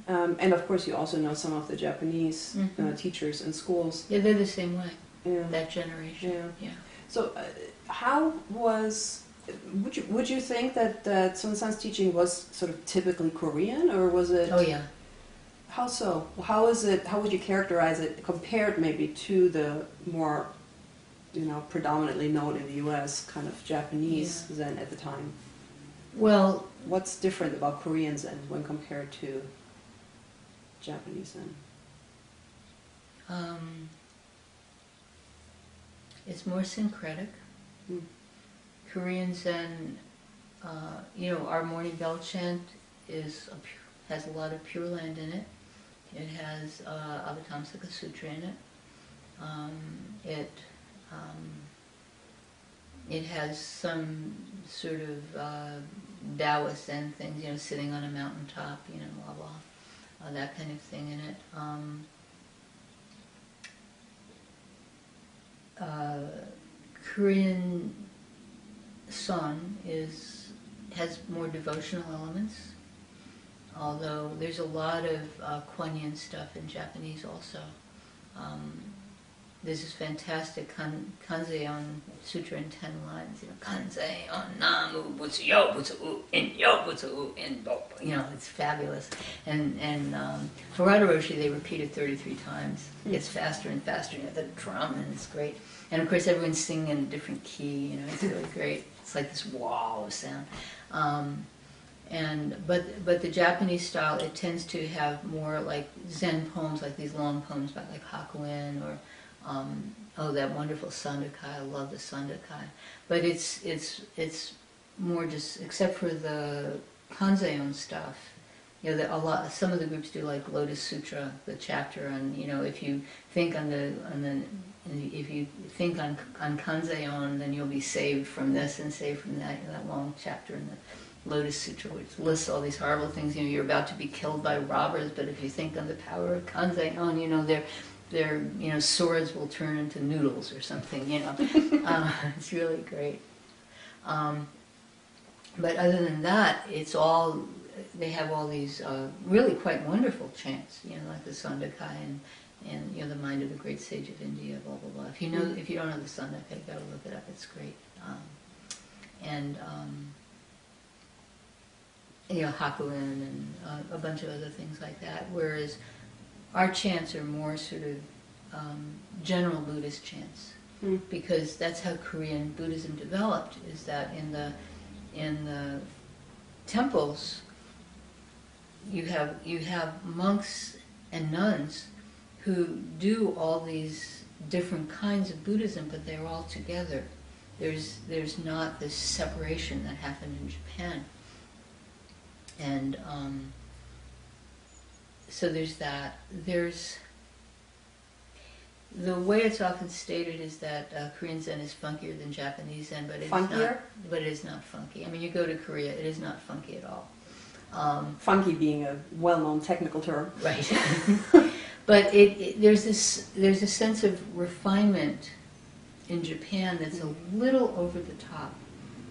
and of course you also know some of the Japanese teachers in schools. Yeah, they're the same way. Yeah. That generation. Yeah. So, how was? Would you think that Seung Sahn's teaching was sort of typically Korean, or was it? Oh yeah. How so? How is it? How would you characterize it compared maybe to the more, predominantly known in the U.S. kind of Japanese Zen at the time? Well, what's different about Korean Zen when compared to Japanese Zen? It's more syncretic. Korean Zen, our morning bell chant has a lot of Pure Land in it. It has Avatamsaka Sutra in it. It has some sort of Taoist Zen things, sitting on a mountaintop, blah blah, that kind of thing in it. Korean Son has more devotional elements, although there's a lot of Kuan Yin stuff in Japanese also. There's this fantastic Kanzeon Sutra in 10 lines, Kanzeon Namu Butsu Yo Butsu U In Yo Butsu U In Bo. It's fabulous. And for Radha Roshi, they repeat it 33 times. It gets faster and faster. You have the drum, and it's great. And of course, everyone's singing in a different key. It's really great. It's like this wall of sound. But the Japanese style, it tends to have more like Zen poems, like these long poems by like Hakuin or that wonderful Sandakai. I love the Sandakai. But it's more just, except for the Kanzeon stuff. Some of the groups do like Lotus Sutra, the chapter on, if you think if you think on Kanzeon, then you'll be saved from this and saved from that. That long chapter in the Lotus Sutra, which lists all these horrible things. You're about to be killed by robbers, but if you think on the power of Kanzeon, their swords will turn into noodles or something. It's really great. But other than that, they have all these really quite wonderful chants, like the Sandakai and the Mind of the Great Sage of India, blah blah blah. If you don't know the Sandakai, you gotta look it up. It's great. Hakuin and a bunch of other things like that. Whereas our chants are more sort of general Buddhist chants, because that's how Korean Buddhism developed. Is that in the temples you have monks and nuns who do all these different kinds of Buddhism, but they're all together. There's not this separation that happened in Japan. And so there's that. There's the way it's often stated is that Korean Zen is funkier than Japanese Zen, but it's funkier? not. But it is not funky. I mean, you go to Korea, it is not funky at all. Funky being a well-known technical term, right? But there's a sense of refinement in Japan that's a little over the top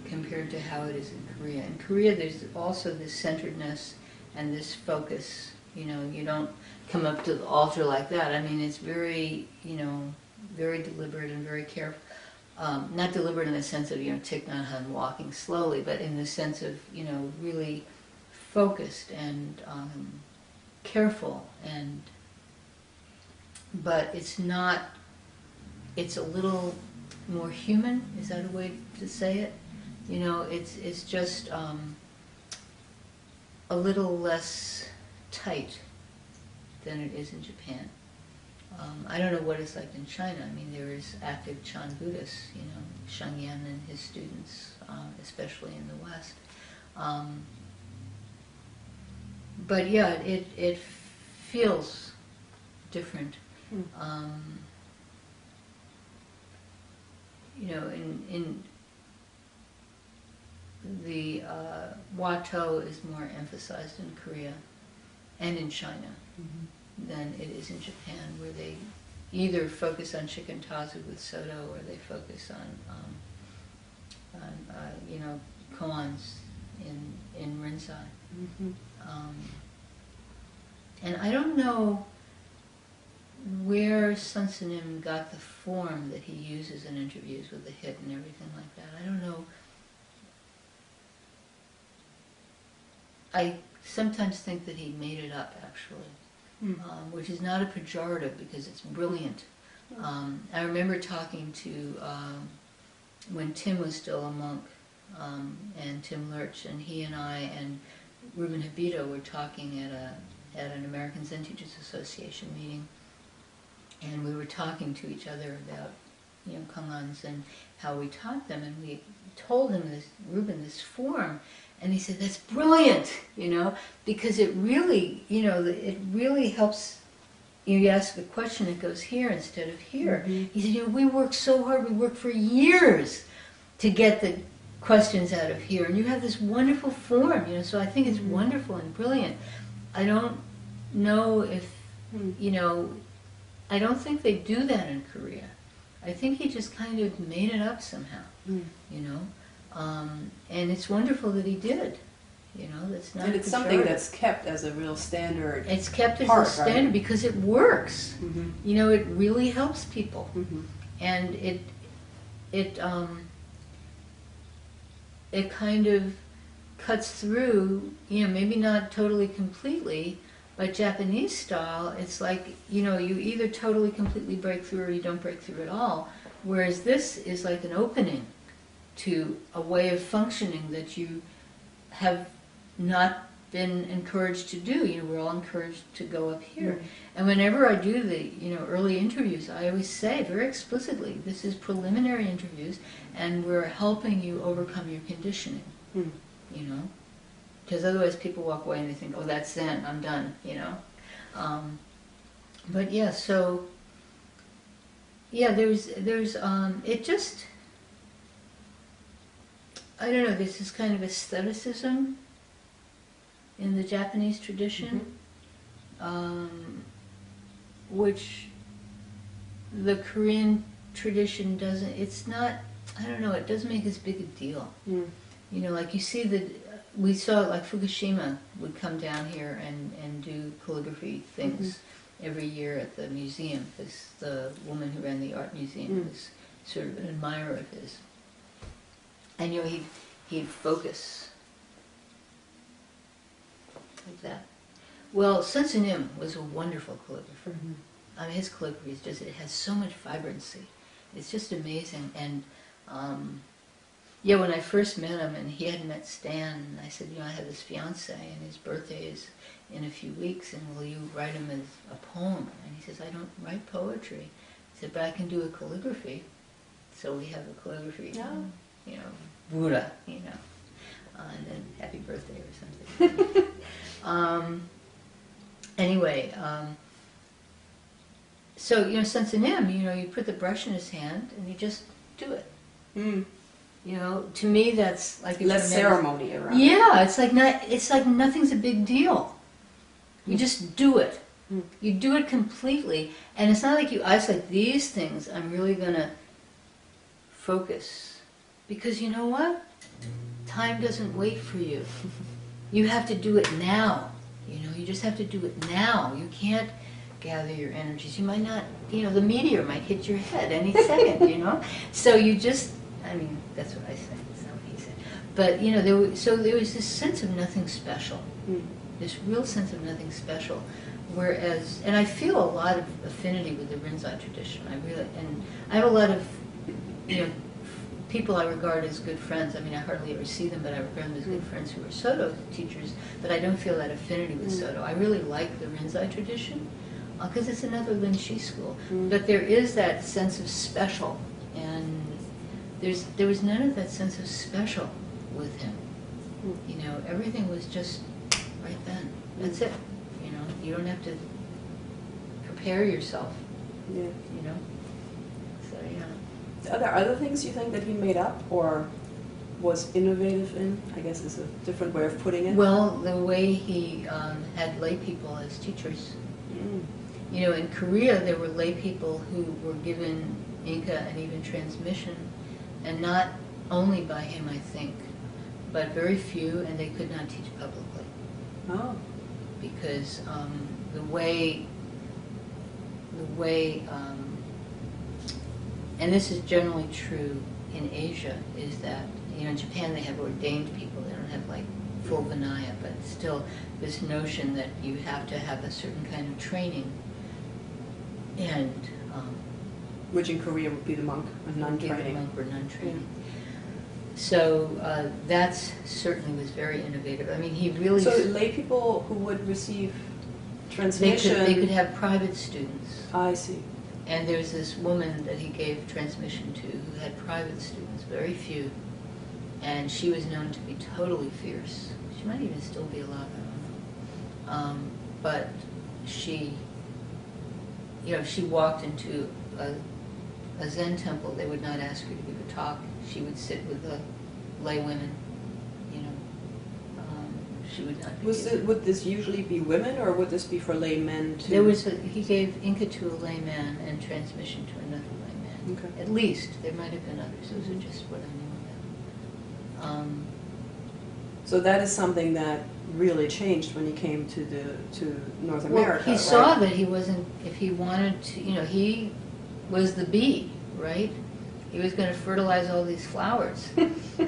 compared to how it is in Korea. In Korea, there's also this centeredness and this focus. You don't come up to the altar like that. I mean, it's very, very deliberate and very careful. Not deliberate in the sense of, Thich Nhat Hanh walking slowly, but in the sense of, really focused and careful. But it's not, it's a little more human. Is that a way to say it? You know, it's just a little less tight than it is in Japan. I don't know what it's like in China. I mean, there is active Chan Buddhists, you know, Shangyan and his students, especially in the West. But yeah, it feels different. You know, in the Wato is more emphasized in Korea and in China than it is in Japan, where they either focus on shikantazu with Soto or they focus on you know, koans in Rinzai. And I don't know where Seung Sahn got the form that he uses in interviews with the hit and everything like that. I don't know. I sometimes think that he made it up, actually, which is not a pejorative because it's brilliant. I remember talking to, when Tim was still a monk, and Tim Lurch, and he and I and Ruben Habito were talking at an American Zen Teachers Association meeting, and we were talking to each other about, you know, koans and how we taught them, and we told him this, Ruben, this form, and he said, that's brilliant, you know, because it really, you know, it really helps. You ask a question, it goes here instead of here. He said, you know, we work so hard, we work for years to get the questions out of here, and you have this wonderful form, you know, so I think it's wonderful and brilliant. I don't know if, you know, I don't think they do that in Korea. I think he just kind of made it up somehow, you know, and it's wonderful that he did. You know, that's not. And it's something that's kept as a real standard. It's kept as a standard, right? Because it works. You know, it really helps people, and it kind of cuts through. You know, maybe not totally completely, but Japanese style, it's like, you know, you either totally completely break through or you don't break through at all. Whereas this is like an opening to a way of functioning that you have not been encouraged to do. You know, we're all encouraged to go up here. And whenever I do the, you know, early interviews, I always say very explicitly, this is preliminary interviews, and we're helping you overcome your conditioning. You know, because otherwise people walk away and they think, oh, that's Zen, I'm done. You know, but yeah, so yeah, there's it just, I don't know, there's this kind of aestheticism in the Japanese tradition, which the Korean tradition doesn't, it's not, I don't know, it doesn't make as big a deal. You know, like you see we saw like Fukushima would come down here and do calligraphy things every year at the museum, because the woman who ran the art museum was sort of an admirer of his. And you know, he'd focus like that. Well, Seung Sahn was a wonderful calligrapher. I mean, his calligraphy is just, it has so much vibrancy. It's just amazing. And yeah, when I first met him, and he hadn't met Stan, and I said, you know, I have this fiance, and his birthday is in a few weeks, and will you write him as a poem? And he says, I don't write poetry. He said, but I can do a calligraphy. So we have a calligraphy, you know, Buddha, you know, and then happy birthday or something. Anyway, so, you know, Seung Sahn, you know, you put the brush in his hand and you just do it. You know, to me that's like less ceremony around. Yeah, it's like nothing's a big deal. You just do it. You do it completely, and it's not like you isolate these things. I'm really gonna focus, because you know what? Time doesn't wait for you. You have to do it now. You know, you just have to do it now. You can't gather your energies. You might not, you know, the meteor might hit your head any second, you know? So you just, I mean, that's what I say, that's not what he said. But, you know, there was this sense of nothing special. This real sense of nothing special. Whereas, and I feel a lot of affinity with the Rinzai tradition. I really, and I have a lot of people I regard as good friends. I mean, I hardly ever see them, but I regard them as good friends who are Soto teachers, but I don't feel that affinity with Soto. I really like the Rinzai tradition, because it's another Lin Shi school. But there is that sense of special, and there was none of that sense of special with him. Everything was just right then. That's it. You don't have to prepare yourself. Yeah. So yeah. Are there other things you think that he made up or was innovative in? I guess is a different way of putting it. Well, the way he had lay people as teachers. In Korea, there were lay people who were given Inca and even transmission, and not only by him, I think, but very few, and they could not teach publicly. Oh. Because the way, and this is generally true in Asia, is that, in Japan they have ordained people, they don't have like full Vinaya, but still this notion that you have to have a certain kind of training. And which in Korea would be the monk or nun training. Monk or nun training. So that's certainly was very innovative. I mean, he really. So lay people who would receive transmission. They could have private students. I see. And there's this woman that he gave transmission to who had private students, very few, and she was known to be totally fierce. She might even still be alive, I don't know. But she, if she walked into a Zen temple, they would not ask her to give a talk. She would sit with the lay women, she would not. Would this usually be women, or would this be for laymen too? He gave Inca to a layman and transmission to another layman. Okay. At least. There might have been others. Those are just what I knew about. So that is something that really changed when he came to North America. He saw that he wasn't, if he wanted to, he was the bee, right? He was going to fertilize all these flowers.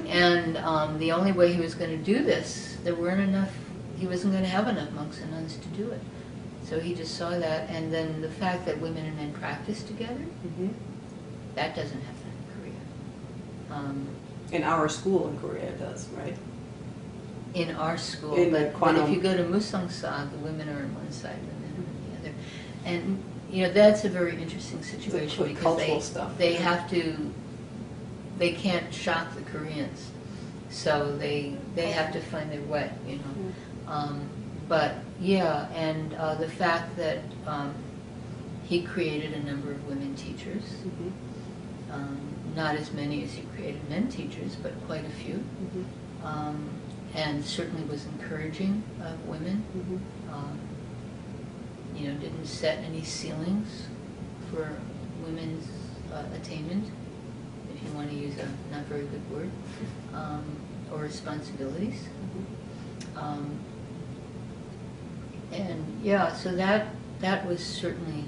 And the only way he was going to do this, there weren't enough, he wasn't going to have enough monks and nuns to do it. So he just saw that, and then the fact that women and men practice together, that doesn't happen in Korea. In our school in Korea it does, right? In our school, but if you go to Musang-sa, the women are on one side and the men on the other. And that's a very interesting situation because they have to, they can't shock the Koreans, so they have to find their way, but yeah, and the fact that he created a number of women teachers, not as many as he created men teachers, but quite a few, and certainly was encouraging of women. Didn't set any ceilings for women's attainment, if you want to use a not very good word, or responsibilities. And yeah, so that was certainly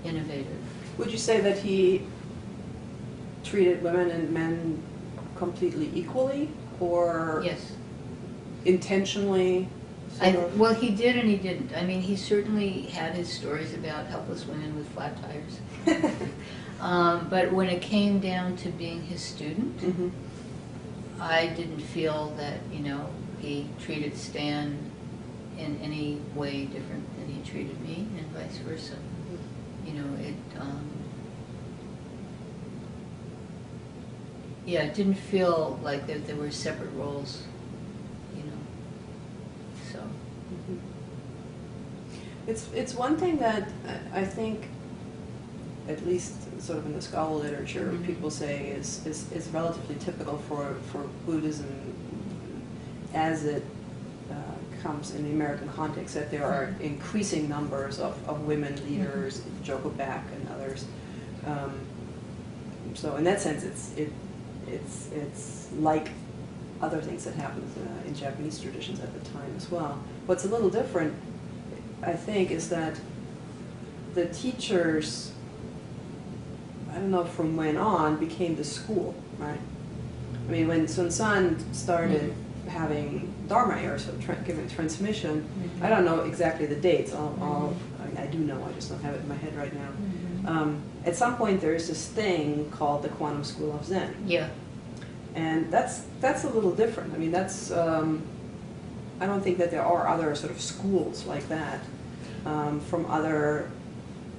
innovative. Would you say that he treated women and men completely equally, or yes, intentionally? Well, he did and he didn't. I mean, he certainly had his stories about helpless women with flat tires. But when it came down to being his student, I didn't feel that, he treated Stan in any way different than he treated me, and vice versa. It didn't feel like that there were separate roles. It's one thing that I think, at least sort of in the scholar literature, people say is relatively typical for Buddhism as it comes in the American context, that there are increasing numbers of women leaders, Joko Baek and others. So in that sense, it's like other things that happened in Japanese traditions at the time as well. What's a little different, I think, is that the teachers, I don't know from when on, became the school, right? I mean, when Seung Sahn started having Dharma airs, so giving transmission, I don't know exactly the dates. I do know, I just don't have it in my head right At some point there is this thing called the Quantum School of Zen. Yeah. And that's a little different. I mean, that's, I don't think that there are other sort of schools like that from other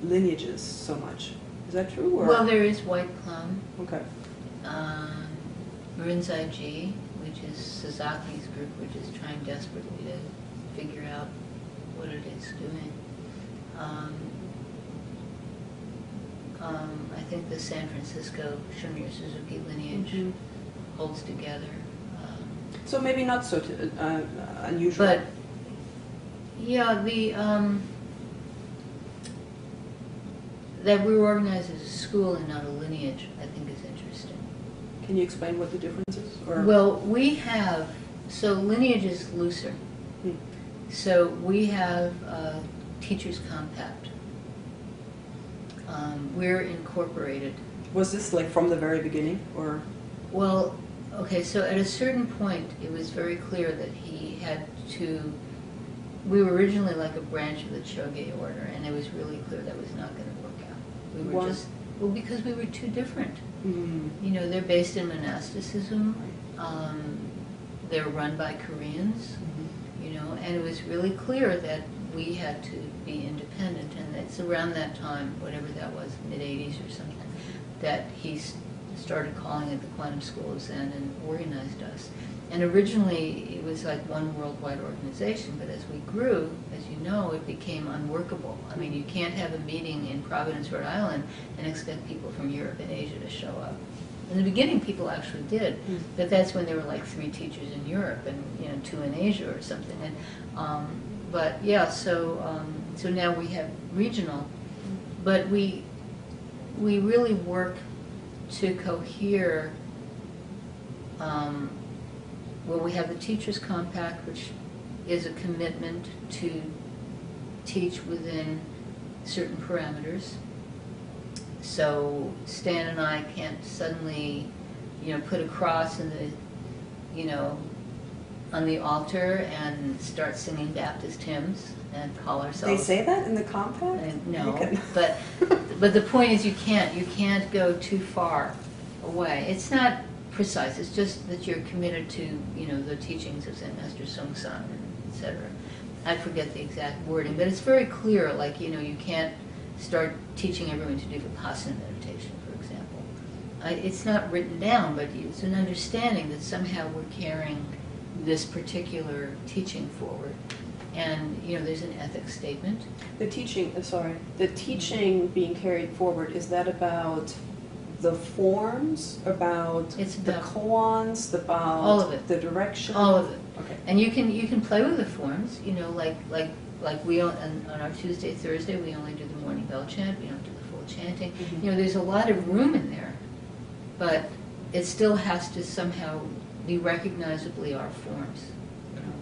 lineages so much. Is that true? Or? Well, there is White Plum. Okay. Rinzai-ji, which is Sazaki's group, which is trying desperately to figure out what it is doing. I think the San Francisco Shunryu Suzuki lineage holds together. So maybe not so unusual. But yeah, that we're organized as a school and not a lineage, I think is interesting. Can you explain what the difference is? Or? Well, we have, so lineage is looser. So we have Teachers Compact. We're incorporated. Was this like from the very beginning, or? Well, okay, so at a certain point, it was very clear that he had to, we were originally like a branch of the Choge order, and it was really clear that was not going to work out. We were just, well, because we were too different. You know, they're based in monasticism. They're run by Koreans, you know, and it was really clear that we had to be independent, and it's around that time, whatever that was, mid-80s or something, that he started calling it the Quantum School of Zen and organized us. And originally it was like one worldwide organization, but as we grew, as you know, it became unworkable. I mean, you can't have a meeting in Providence, Rhode Island and expect people from Europe and Asia to show up. In the beginning, people actually did, but that's when there were like 3 teachers in Europe and, you know, 2 in Asia or something. And but yeah, so so now we have regional, but we really work to cohere. Well, we have the Teachers Compact, which is a commitment to teach within certain parameters. So Stan and I can't suddenly, you know, put a cross in the, you know, on the altar and start singing Baptist hymns and call ourselves. They say that in the compact? No, but the point is you can't go too far away. It's not precise. It's just that you're committed to, you know, the teachings of Zen Master Seung Sahn, etc. I forget the exact wording, but it's very clear. Like, you know, you can't start teaching everyone to do Vipassana meditation, for example. It's not written down, but it's an understanding that somehow we're carrying this particular teaching forward. And, you know, there's an ethics statement. The teaching, the teaching being carried forward, is that about the forms, about the koans, about all of it, the direction? all of it. Okay. And you can play with the forms, you know, like we on our Tuesday, Thursday, we only do the morning bell chant. We don't do the full chanting. You know, there's a lot of room in there, but it still has to somehow be recognizably our forms. You know?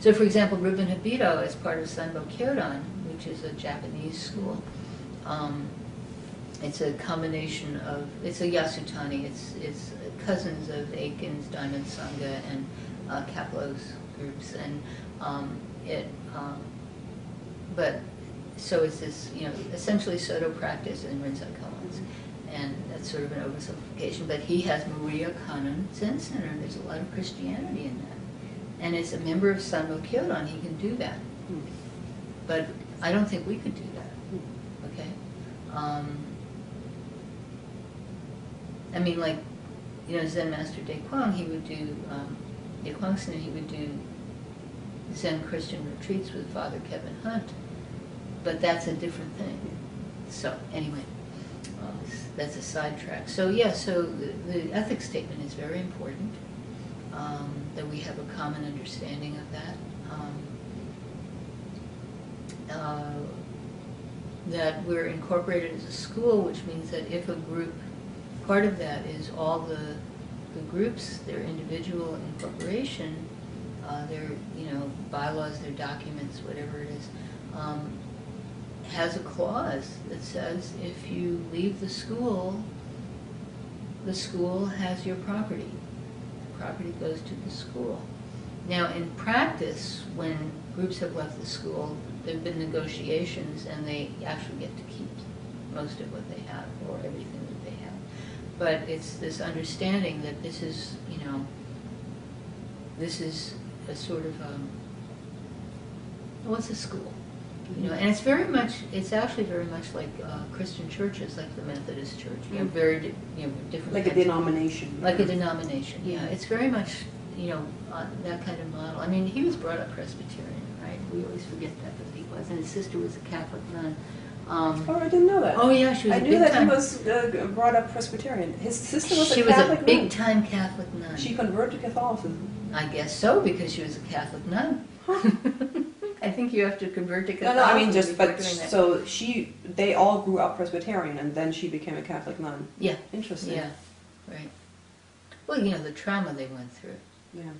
So, for example, Ruben Habito, as part of Sanbo Kyodan, which is a Japanese school, it's a combination of, it's a Yasutani, it's cousins of Aiken's, Diamond Sangha, and Kaplo's groups, and but so it's this, you know, essentially Soto practice in Rinzai koans, and that's sort of an oversimplification. But he has Maria Kannon Zen Center, and there's a lot of Christianity in that, and as a member of Sanbo Kyodan, he can do that. But I don't think we could do that. Okay. I mean, like, you know, Zen Master Daekwang, he would do, Daekwang Snin, he would do Zen Christian retreats with Father Kevin Hunt, but that's a different thing. So, anyway, that's a sidetrack. So, yeah, so the ethics statement is very important, that we have a common understanding of that. That we're incorporated as a school, which means that if a group, part of that is all the groups, their individual incorporation, their, you know, bylaws, their documents, whatever it is, has a clause that says if you leave the school has your property. The property goes to the school. Now, in practice, when groups have left the school, there have been negotiations, and they actually get to keep most of what they have, or everything that they have. But it's this understanding that this is, this is a sort of, well, it's a school. And it's very much, it's actually very much like Christian churches, like the Methodist Church, very, different. Like a denomination. Like a denomination, yeah. It's very much, that kind of model. I mean, he was brought up Presbyterian, right? We always forget that he was, and his sister was a Catholic nun. Oh, I didn't know that. Oh, yeah, she was I knew that he was brought up Presbyterian. His sister was a Catholic nun. She was a big-time Catholic nun. She converted to Catholicism. I guess so, because she was a Catholic nun. Huh. I think you have to convert to Catholicism. No, I mean just, but so they all grew up Presbyterian, and then she became a Catholic nun. Yeah. Interesting. Yeah, right. Well, the trauma they went through. Yeah.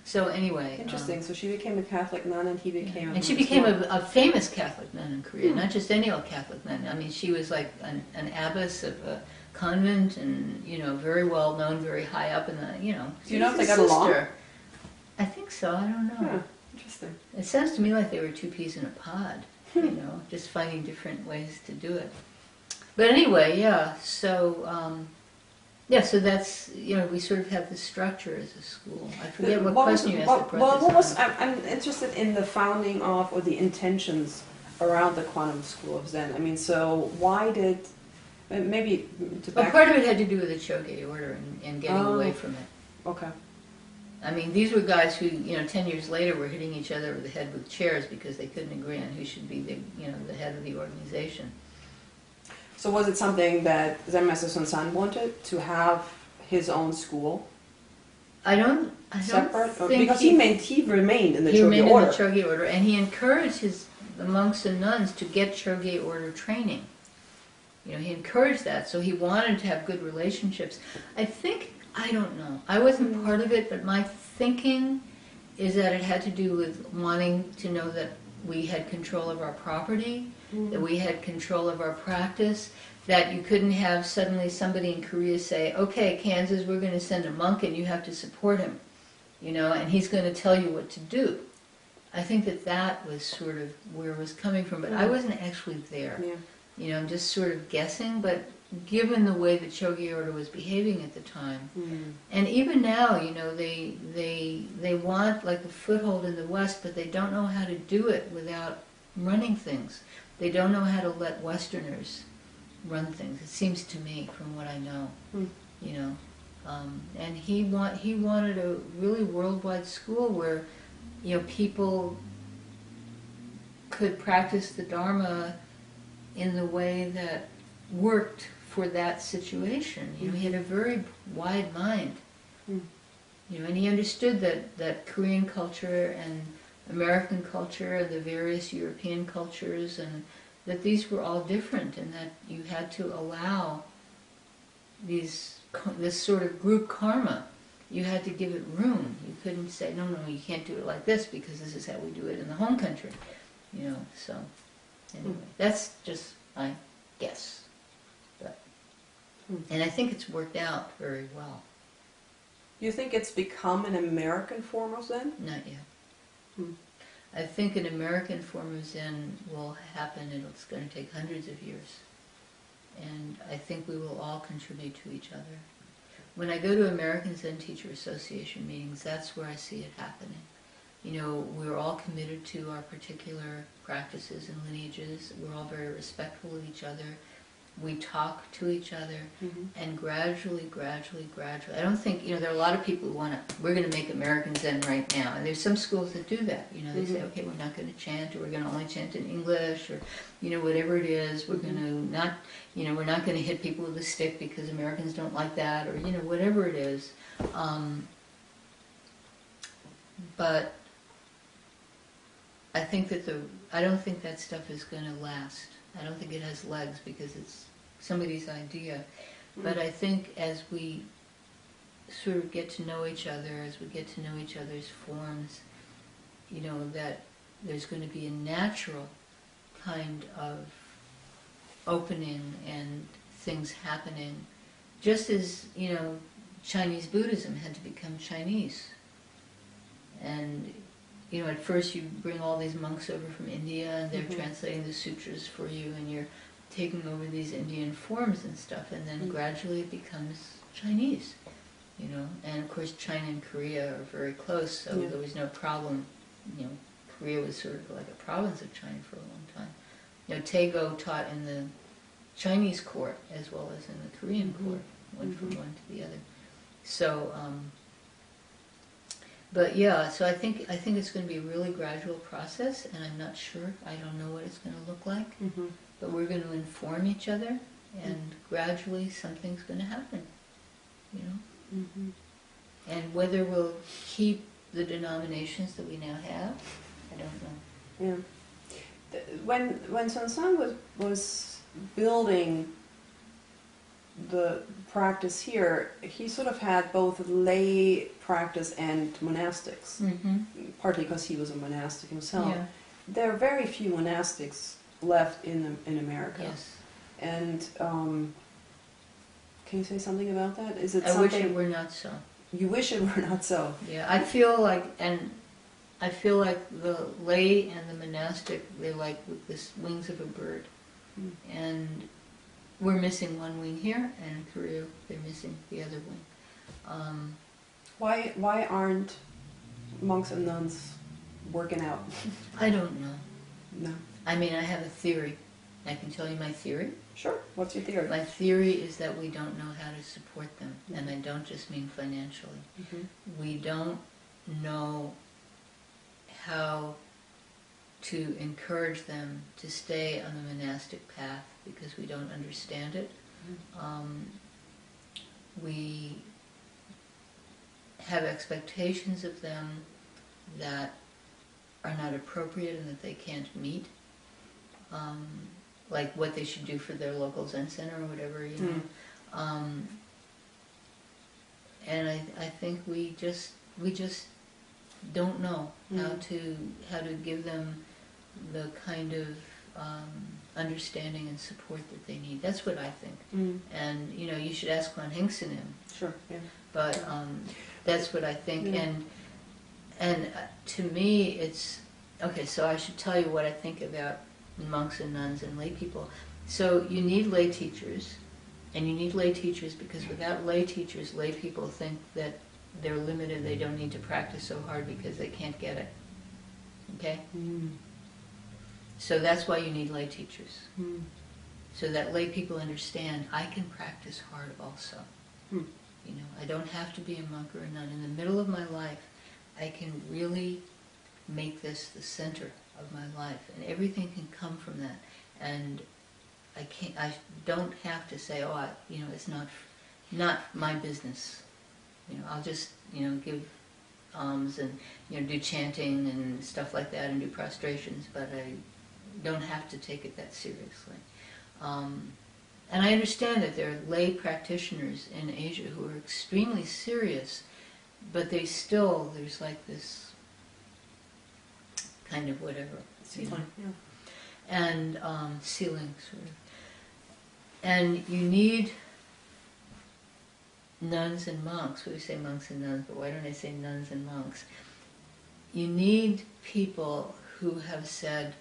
So anyway. Interesting. So she became a Catholic nun, and he became. And she became a famous Catholic nun in Korea, not just any old Catholic nun. I mean, she was like an abbess of a convent, and very well known, very high up in the Do you know if they got along? I think so. I don't know. Huh. Interesting. It sounds to me like they were two peas in a pod, just finding different ways to do it. But anyway, yeah, so, so that's, we sort of have this structure as a school. I forget what question you asked. I'm interested in the founding of, or the intentions around the Quantum School of Zen. I mean, so why did, maybe to back... Well, part of it had to do with the Choge order and getting away from it. Okay. I mean, these were guys who, 10 years later were hitting each other over the head with chairs because they couldn't agree on who should be the head of the organization. So was it something that Zen Master Seung Sahn wanted, to have his own school? I don't separate? think because he remained in the Choge order. In the Choge order, and he encouraged the monks and nuns to get Choge order training. He encouraged that, so he wanted to have good relationships. I don't know. I wasn't part of it, but my thinking is that it had to do with wanting to know that we had control of our property, that we had control of our practice, that you couldn't have suddenly somebody in Korea say, okay, Kansas, we're going to send a monk and you have to support him, and he's going to tell you what to do. I think that was sort of where it was coming from, but I wasn't actually there. Yeah. I'm just sort of guessing, but given the way the Choge order was behaving at the time, and even now, they want like a foothold in the West, but they don't know how to do it without running things. They don't know how to let Westerners run things. It seems to me, from what I know, and he wanted a really worldwide school where, people could practice the Dharma in the way that worked for that situation. He had a very wide mind. And he understood that Korean culture and American culture and the various European cultures, and that these were all different, and that you had to allow this sort of group karma. You had to give it room. You couldn't say, no, you can't do it like this because this is how we do it in the home country. So anyway, that's just my guess. And I think it's worked out very well. You think it's become an American form of Zen? Not yet. I think an American form of Zen will happen. It's going to take hundreds of years. And I think we will all contribute to each other. When I go to American Zen Teacher Association meetings, that's where I see it happening. We're all committed to our particular practices and lineages. We're all very respectful of each other. We talk to each other, and gradually, I don't think, there are a lot of people who we're going to make American Zen right now, and there's some schools that do that. They say, okay, we're not going to chant, or we're going to only chant in English, or, whatever it is, we're going to not, we're not going to hit people with a stick because Americans don't like that, or, whatever it is. But I think that I don't think that stuff is going to last. I don't think it has legs because it's somebody's idea. But I think as we sort of get to know each other, as we get to know each other's forms, that there's going to be a natural kind of opening and things happening. Just as, Chinese Buddhism had to become Chinese. And at first you bring all these monks over from India, and they're translating the sutras for you, and you're taking over these Indian forms and stuff, and then gradually it becomes Chinese, you know. And of course China and Korea are very close, so there was no problem, you know. Korea was sort of like a province of China for a long time. You know, Taego taught in the Chinese court as well as in the Korean court, went from one to the other. So, but yeah, so I think it's going to be a really gradual process, and I'm not sure. I don't know what it's going to look like, but we're going to inform each other, and gradually something's going to happen, you know. And whether we'll keep the denominations that we now have, I don't know. Yeah. When Seung Sahn was building the practice here, he sort of had both lay practice and monastics, partly because he was a monastic himself. Yeah. There are very few monastics left in America. Yes. And can you say something about that? Is it I something wish it were not so. You wish it were not so? Yeah, I feel like the lay and the monastic, they're like with the wings of a bird. And we're missing one wing here, and in Korea they're missing the other wing. Why aren't monks and nuns working out? I don't know. No. I mean, I have a theory. I can tell you my theory. Sure. What's your theory? My theory is that we don't know how to support them, and I don't just mean financially. We don't know how to encourage them to stay on the monastic path because we don't understand it. We have expectations of them that are not appropriate and that they can't meet. Like what they should do for their local Zen center or whatever, you know. And I think we just don't know how to give them the kind of understanding and support that they need. That's what I think. And you know, you should ask Kwan Hengsen him. Sure. Yeah. But that's what I think. And to me, it's okay. So I should tell you what I think about monks and nuns and lay people. So you need lay teachers, and you need lay teachers because without lay teachers, lay people think that they're limited, they don't need to practice so hard because they can't get it. Okay? So that's why you need lay teachers. So that lay people understand, I can practice hard also. You know, I don't have to be a monk or a nun. In the middle of my life, I can really make this the center of my life, and everything can come from that. And I don't have to say, oh, you know, it's not my business. You know, I'll just, you know, give alms and, you know, do chanting and stuff like that and do prostrations, but I don't have to take it that seriously. And I understand that there are lay practitioners in Asia who are extremely serious, but there's like this kind of whatever. Ceiling, And ceiling, sort of. And you need nuns and monks. We say monks and nuns, but why don't I say nuns and monks? You need people who have said,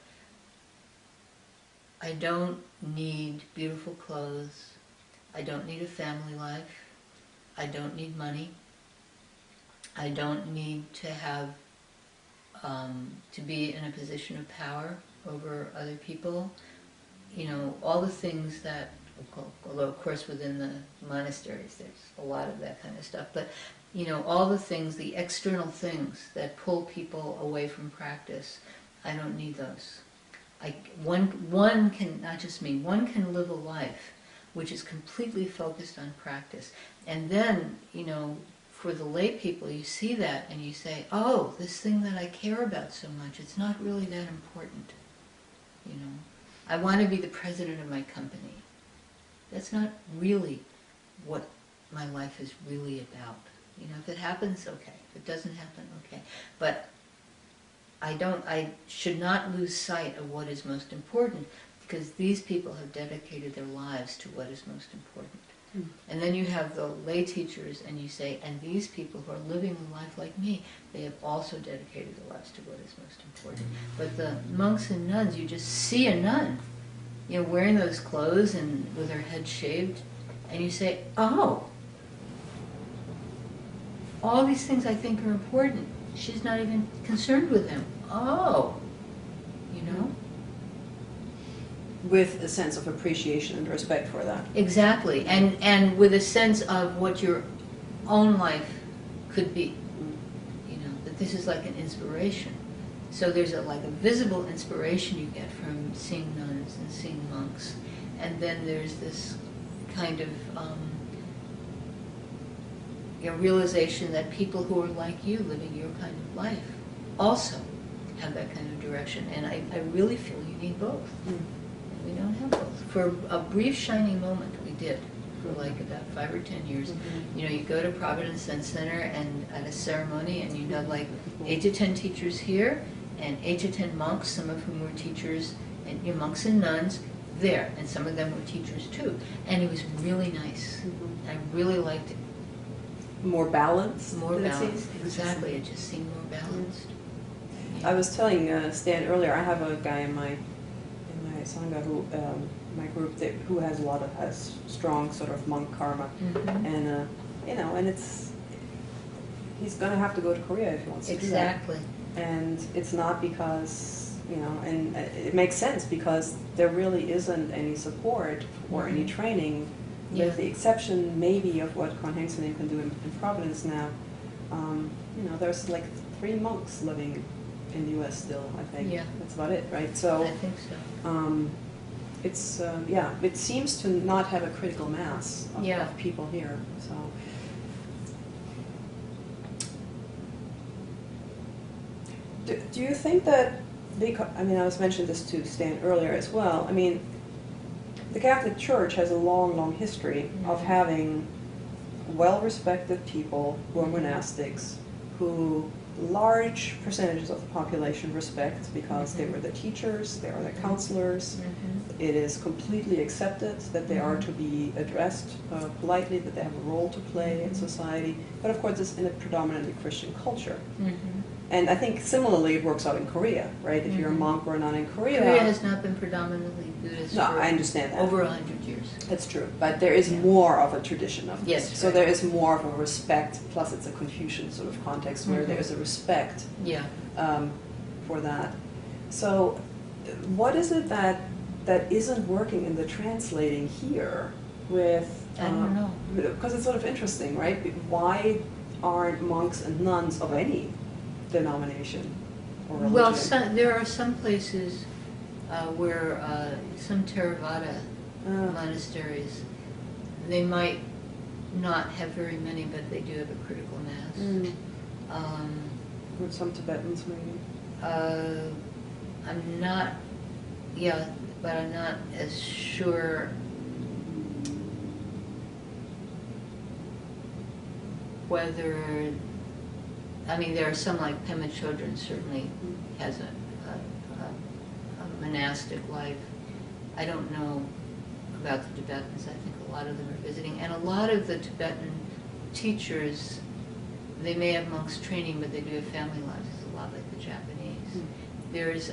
I don't need beautiful clothes, I don't need a family life, I don't need money, I don't need to have to be in a position of power over other people. You know, all the things that, although of course within the monasteries there's a lot of that kind of stuff, but you know, all the things, the external things that pull people away from practice, I don't need those. One can, not just me, one can live a life which is completely focused on practice. And then, you know, for the lay people, you see that and you say, oh, this thing that I care about so much, it's not really that important. You know, I want to be the president of my company. That's not really what my life is really about. You know, if it happens, okay. If it doesn't happen, okay. But I should not lose sight of what is most important, because these people have dedicated their lives to what is most important. And then you have the lay teachers, and you say, and these people who are living a life like me, they have also dedicated their lives to what is most important. But the monks and nuns, you just see a nun, wearing those clothes and with her head shaved, and you say, oh, all these things I think are important. She's not even concerned with them. Oh, With a sense of appreciation and respect for that. Exactly, and with a sense of what your own life could be. That this is like an inspiration. So there's like a visible inspiration you get from seeing nuns and seeing monks, and then there's this kind of realization that people who are like you, living your kind of life, also have that kind of direction. And I really feel you need both. We don't have both. For a brief shining moment, we did. For like about 5 or 10 years. You go to Providence Zen Center and at a ceremony, and you'd have like 8 to 10 teachers here, and 8 to 10 monks, some of whom were teachers, and monks and nuns there, and some of them were teachers too. And it was really nice. I really liked it. More balanced? More balanced, exactly. It just seemed more balanced. I was telling Stan earlier, I have a guy in my Sangha who, my group, who has strong sort of monk karma. And, and he's going to have to go to Korea if he wants to do that. Exactly. And it's not because, and it makes sense because there really isn't any support or any training, with the exception maybe of what Kwan Heng Sunim can do in Providence now. There's like 3 monks living in the U.S. still, I think. Yeah. That's about it, right? So I think so. it's it seems to not have a critical mass of people here. So do you think that, because, I was mentioning this to Stan earlier as well, the Catholic Church has a long history of having well-respected people who are monastics, who large percentages of the population respect because they were the teachers, they are the counselors. It is completely accepted that they are to be addressed politely, that they have a role to play in society. But of course, it's in a predominantly Christian culture. And I think similarly it works out in Korea, right? If you're a monk or a nun in Korea. Korea has not been predominantly Buddhist for I understand that. Over 100 years. That's true, but there is more of a tradition of this. Yes, so right. There is more of a respect, plus it's a Confucian sort of context where there is a respect for that. So what is it that isn't working in the translating here with... I don't know. Because it's sort of interesting, right? Why aren't monks and nuns of any denomination or religion? Well, there are some places where some Theravada monasteries, they might not have very many, but they do have a critical mass. Or some Tibetans, maybe? I'm not, but I'm not as sure whether, there are some like Pema Chodron certainly has a monastic life. I don't know about the Tibetans. I think a lot of them are visiting. And a lot of the Tibetan teachers, they may have monks training, but they do have family lives. It's a lot like the Japanese. There's,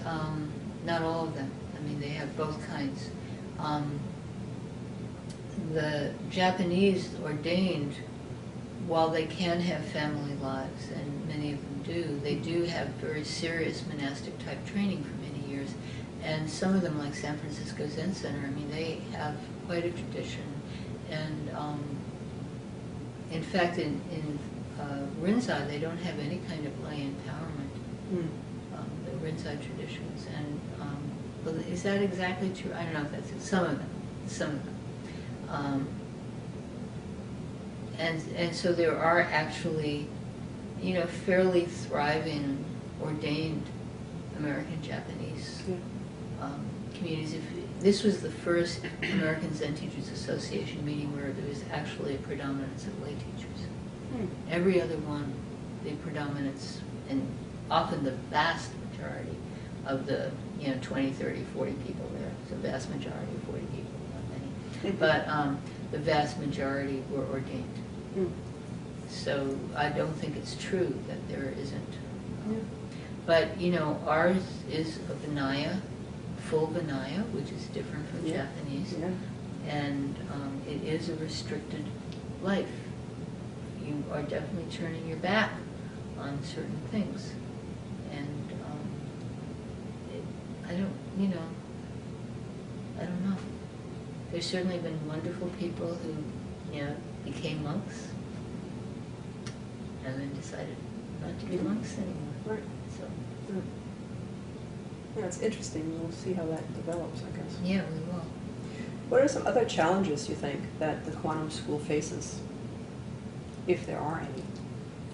not all of them. They have both kinds. The Japanese ordained, while they can have family lives, and many of them do, they do have very serious monastic type training for many years. And some of them, like San Francisco Zen Center, they have quite a tradition. And in fact, in Rinzai, they don't have any kind of lay empowerment, the Rinzai traditions. And is that exactly true? I don't know if that's it. Some of them. And so there are actually, fairly thriving, ordained American Japanese communities. This was the first American Zen Teachers Association meeting where there was actually a predominance of lay teachers. Every other one, the predominance, and often the vast majority of the 20, 30, 40 people there. So vast majority, 40 people, not many. But the vast majority were ordained. So I don't think it's true that there isn't. But, ours is a Vinaya full Vinaya, which is different from Japanese, and it is a restricted life. You are definitely turning your back on certain things, and I don't know. There's certainly been wonderful people who, became monks, and then decided not to be monks anymore. Right. So. Yeah, it's interesting. We'll see how that develops, I guess. Yeah, we will. What are some other challenges you think that the quantum school faces, if there are any?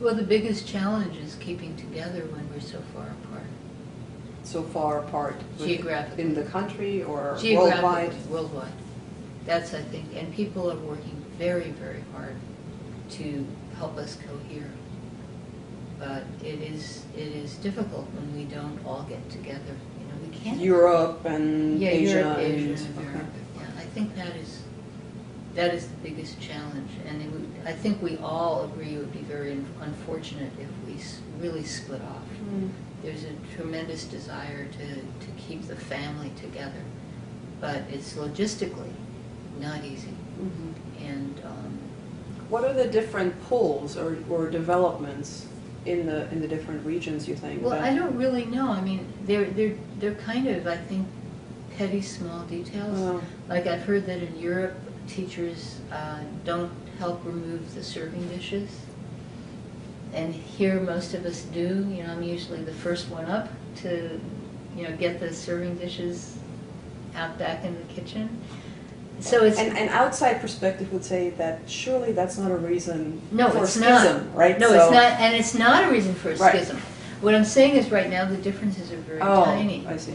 Well, the biggest challenge is keeping together when we're so far apart. So far apart? Geographically. In the country or Geographically, worldwide? worldwide. That's, I think, and people are working very, very hard to help us cohere. But it is difficult when we don't all get together. We can't. Europe and Asia. Europe, Asia, and okay. America. Yeah, I think that is the biggest challenge, and I think we all agree it would be very unfortunate if we really split off. There's a tremendous desire to keep the family together, but it's logistically not easy. And what are the different pulls or developments in the different regions, you think? Well, I don't really know. I mean, they're kind of, I think, petty, small details. Like I've heard that in Europe, teachers don't help remove the serving dishes. And here, most of us do. I'm usually the first one up to, get the serving dishes out back in the kitchen. So it's an outside perspective would say that surely that's not a reason for it's schism, not. right? No, it's not, and it's not a reason for a schism. What I'm saying is, right now the differences are very tiny. I see.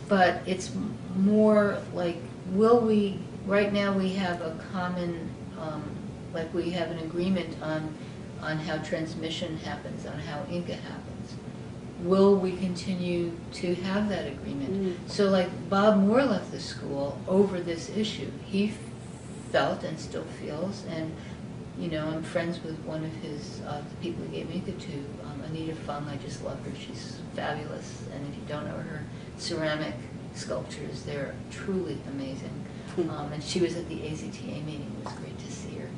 But it's more like, will we? Right now we have a common, like we have an agreement on how transmission happens, on how Inca happens. Will we continue to have that agreement? So like Bob Moore left the school over this issue. He felt and still feels, and I'm friends with one of his, the people he gave Inca to, Anita Fung. I just love her. She's fabulous. And if you don't know her ceramic sculptures, they're truly amazing. And she was at the AZTA meeting. It was great to see her.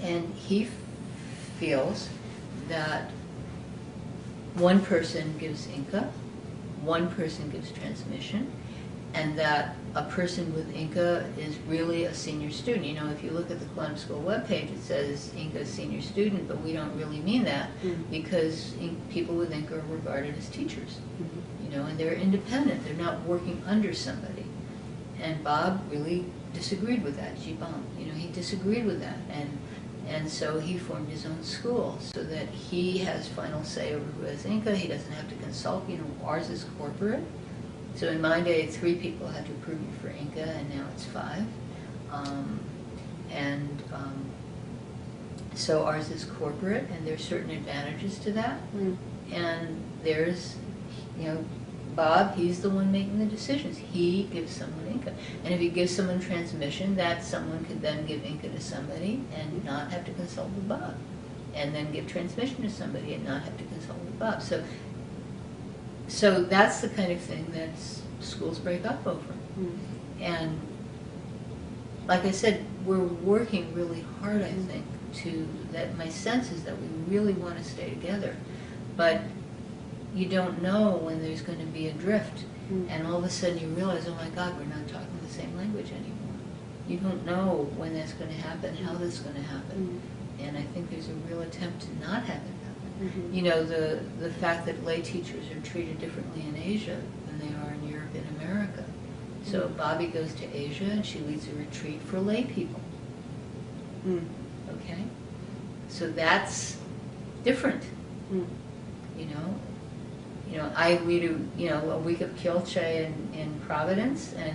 And he feels that one person gives Inca, one person gives transmission, and that a person with Inca is really a senior student. If you look at the quantum school webpage, it says Inca senior student, but we don't really mean that because people with Inca are regarded as teachers, and they're independent. They're not working under somebody. And Bob really disagreed with that. Jibam, he disagreed with that, and so he formed his own school so that he has final say over who has Inca. He doesn't have to consult. Ours is corporate. So in my day, 3 people had to approve you for Inca, and now it's 5. So ours is corporate, and there's certain advantages to that. And there's, Bob, he's the one making the decisions. He gives someone Inca. And if he gives someone transmission, that someone could then give Inca to somebody and not have to consult with Bob. And then give transmission to somebody and not have to consult with Bob. So that's the kind of thing that schools break up over. And like I said, we're working really hard, I think, that my sense is that we really want to stay together. But you don't know when there's going to be a drift. And all of a sudden you realize, oh my God, we're not talking the same language anymore. You don't know when that's going to happen, how that's going to happen. And I think there's a real attempt to not have it happen. The fact that lay teachers are treated differently in Asia than they are in Europe and America. So Bobby goes to Asia and she leads a retreat for lay people. Okay? So that's different. I lead a week of Kyolche in Providence, and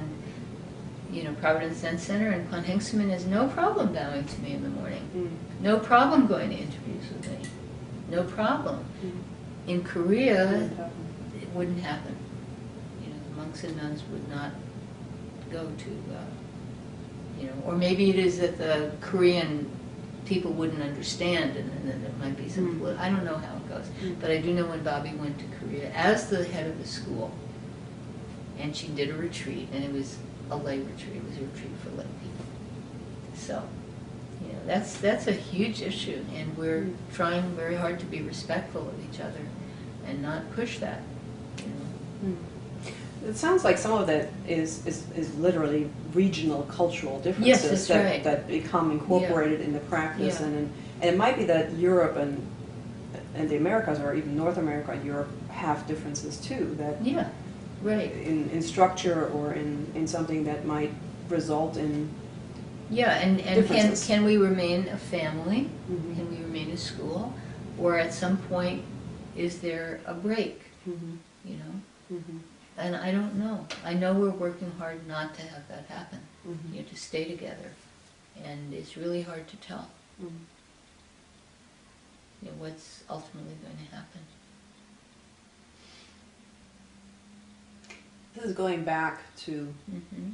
Providence Zen Center, and Kwan Hengseman has no problem bowing to me in the morning. No problem going to interviews with me. No problem. In Korea, it wouldn't happen. The monks and nuns would not go to, or maybe it is that the Korean people wouldn't understand, and then there might be some, I don't know how it goes. But I do know when Bobby went to Korea as the head of the school, and she did a retreat, and it was a lay retreat. It was a retreat for lay people. So, you know, that's a huge issue, and we're trying very hard to be respectful of each other and not push that. You know. It sounds like some of that is literally regional cultural differences Yes, that's right. that become incorporated in the practice, Yeah. and it might be that Europe and the Americas, or even North America and Europe, have differences too. That Yeah, right. in structure or in something that might result in And differences. can we remain a family? Mhm. Can we remain a school? Or at some point, is there a break? Mhm. You know? Mhm. And I don't know. I know we're working hard not to have that happen. Mhm. You know, to stay together. And it's really hard to tell, Mhm. you know, what's ultimately going to happen. This is going back to Mm-hmm.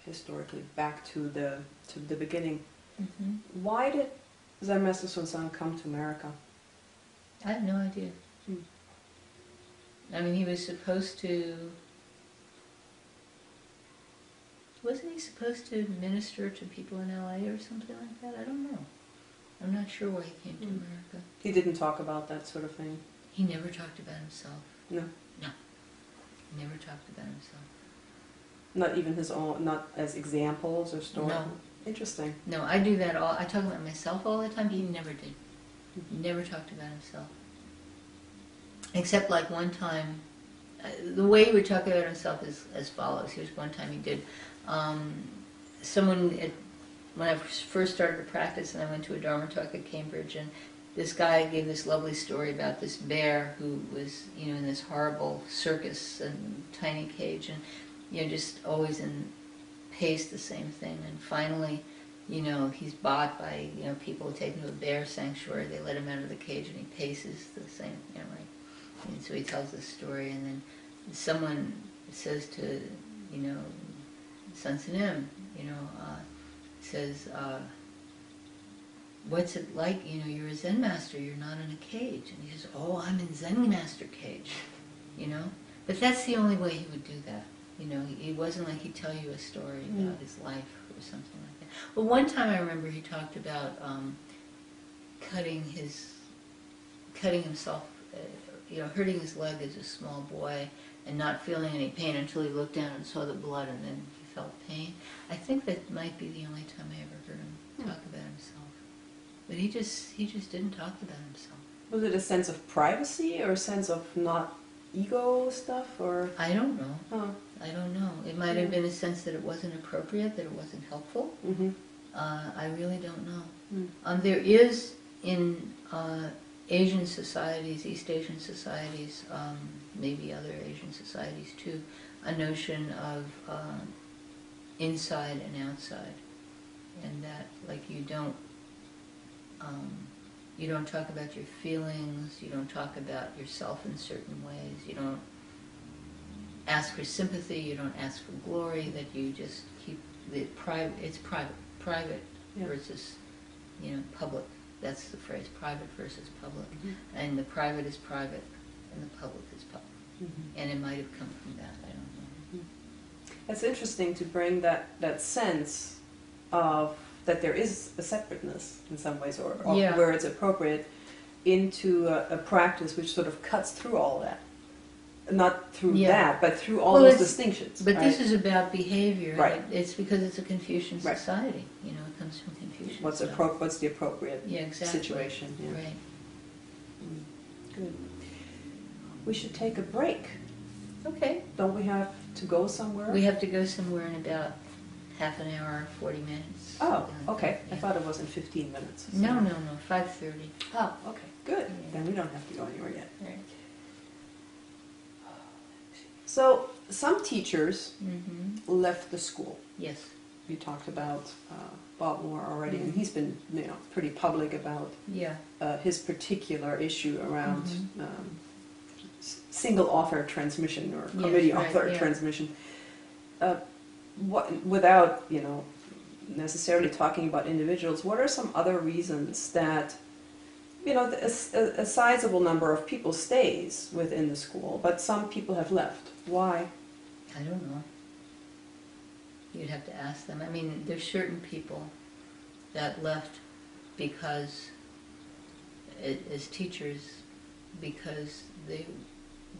historically back to the beginning. Mm-hmm. Why did Zen Master Seung Sahn come to America? I have no idea. I mean, he was supposed to... Wasn't he supposed to minister to people in LA or something like that? I don't know. I'm not sure why he came to America. He didn't talk about that sort of thing. He never talked about himself. No. No. He never talked about himself. Not even his own, not as examples or stories. No. Interesting. No, I do that all. I talk about myself all the time. He never did. He never talked about himself. Except like one time, the way he would talk about himself is as follows. Here's one time he did. When I first started to practice, and I went to a Dharma talk at Cambridge, and this guy gave this lovely story about this bear who was, you know, in this horrible circus and tiny cage, and, you know, just always paced the same thing. And finally, you know, he's bought by, you know, people who take him to a bear sanctuary. They let him out of the cage, and he paces the same, you know, like. And so he tells this story, and then someone says to, you know, Sun Sanim, you know, says, what's it like, you know, you're a Zen master, you're not in a cage. And he says, oh, I'm in Zen master cage, you know. But that's the only way he would do that. You know, it wasn't like he'd tell you a story about his life or something like that. Well, one time I remember he talked about cutting himself, you know, hurting his leg as a small boy and not feeling any pain until he looked down and saw the blood, and then he felt pain. I think that might be the only time I ever heard him talk about himself. But he just didn't talk about himself. Was it a sense of privacy or a sense of not ego stuff, or? I don't know. Huh. I don't know. It might have been a sense that it wasn't appropriate, that it wasn't helpful. Mm-hmm. I really don't know. Mm. There is in Asian societies, East Asian societies, maybe other Asian societies too, a notion of inside and outside, and that, like, you don't talk about your feelings, you don't talk about yourself in certain ways, you don't ask for sympathy, you don't ask for glory, that you just keep the private. It's private versus, you know, public. That's the phrase, private versus public. And the private is private, and the public is public. And it might have come from that, I don't know. It's interesting to bring that sense of that there is a separateness in some ways, or where it's appropriate, into a practice which sort of cuts through all that. Not through that, but through all those distinctions. But right? this is about behavior. Right. It's because it's a Confucian society. You know, it comes from Confucian. What's the appropriate situation? Yeah. Right. Good. We should take a break. Okay. Don't we have to go somewhere? We have to go somewhere in about half an hour, 40 minutes. Oh, okay. I thought it was in 15 minutes. So. No, 5:30. Oh, okay. Good. Then we don't have to go anywhere yet. Right. So some teachers left the school. Yes. You talked about Bob Moore already, and he's been, you know, pretty public about his particular issue around single author transmission or committee author transmission. Without, you know, necessarily talking about individuals, what are some other reasons that, a sizable number of people stays within the school, but some people have left? Why? I don't know. You'd have to ask them. I mean, there's certain people that left because, as teachers, because they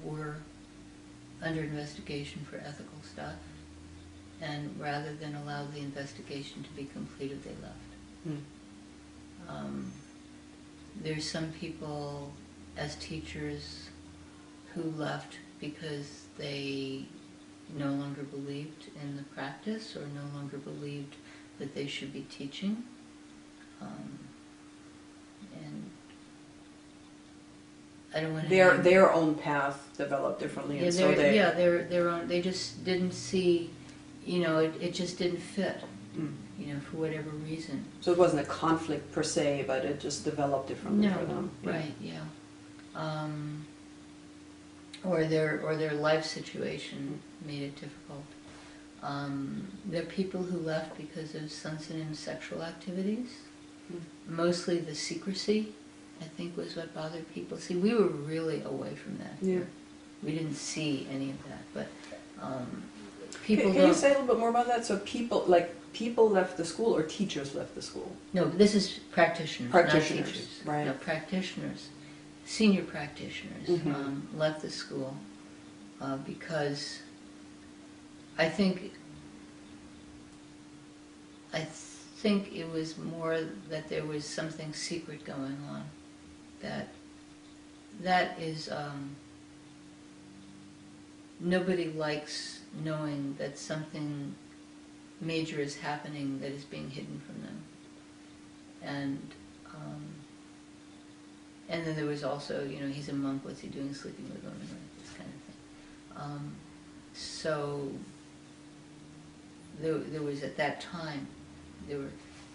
were under investigation for ethical stuff, and rather than allow the investigation to be completed, they left. There's some people as teachers who left because they no longer believed in the practice or no longer believed that they should be teaching. And I don't want to their own path developed differently, and so their own. They just didn't see, it just didn't fit, for whatever reason. So it wasn't a conflict per se, but it just developed differently for them. Right, yeah. Or their life situation made it difficult. There are people who left because of Seung Sahn sexual activities. Mostly the secrecy, I think, was what bothered people. See, we were really away from that. Yeah. We didn't see any of that, but people Can you say a little bit more about that? So people left the school, or teachers left the school? No, this is practitioners, not teachers. Right. No, practitioners, senior practitioners left the school because I think it was more that there was something secret going on. That is, nobody likes knowing that something major is happening that is being hidden from them. And then there was also, he's a monk, what's he doing sleeping with women, right? This kind of thing. So there was, at that time, there were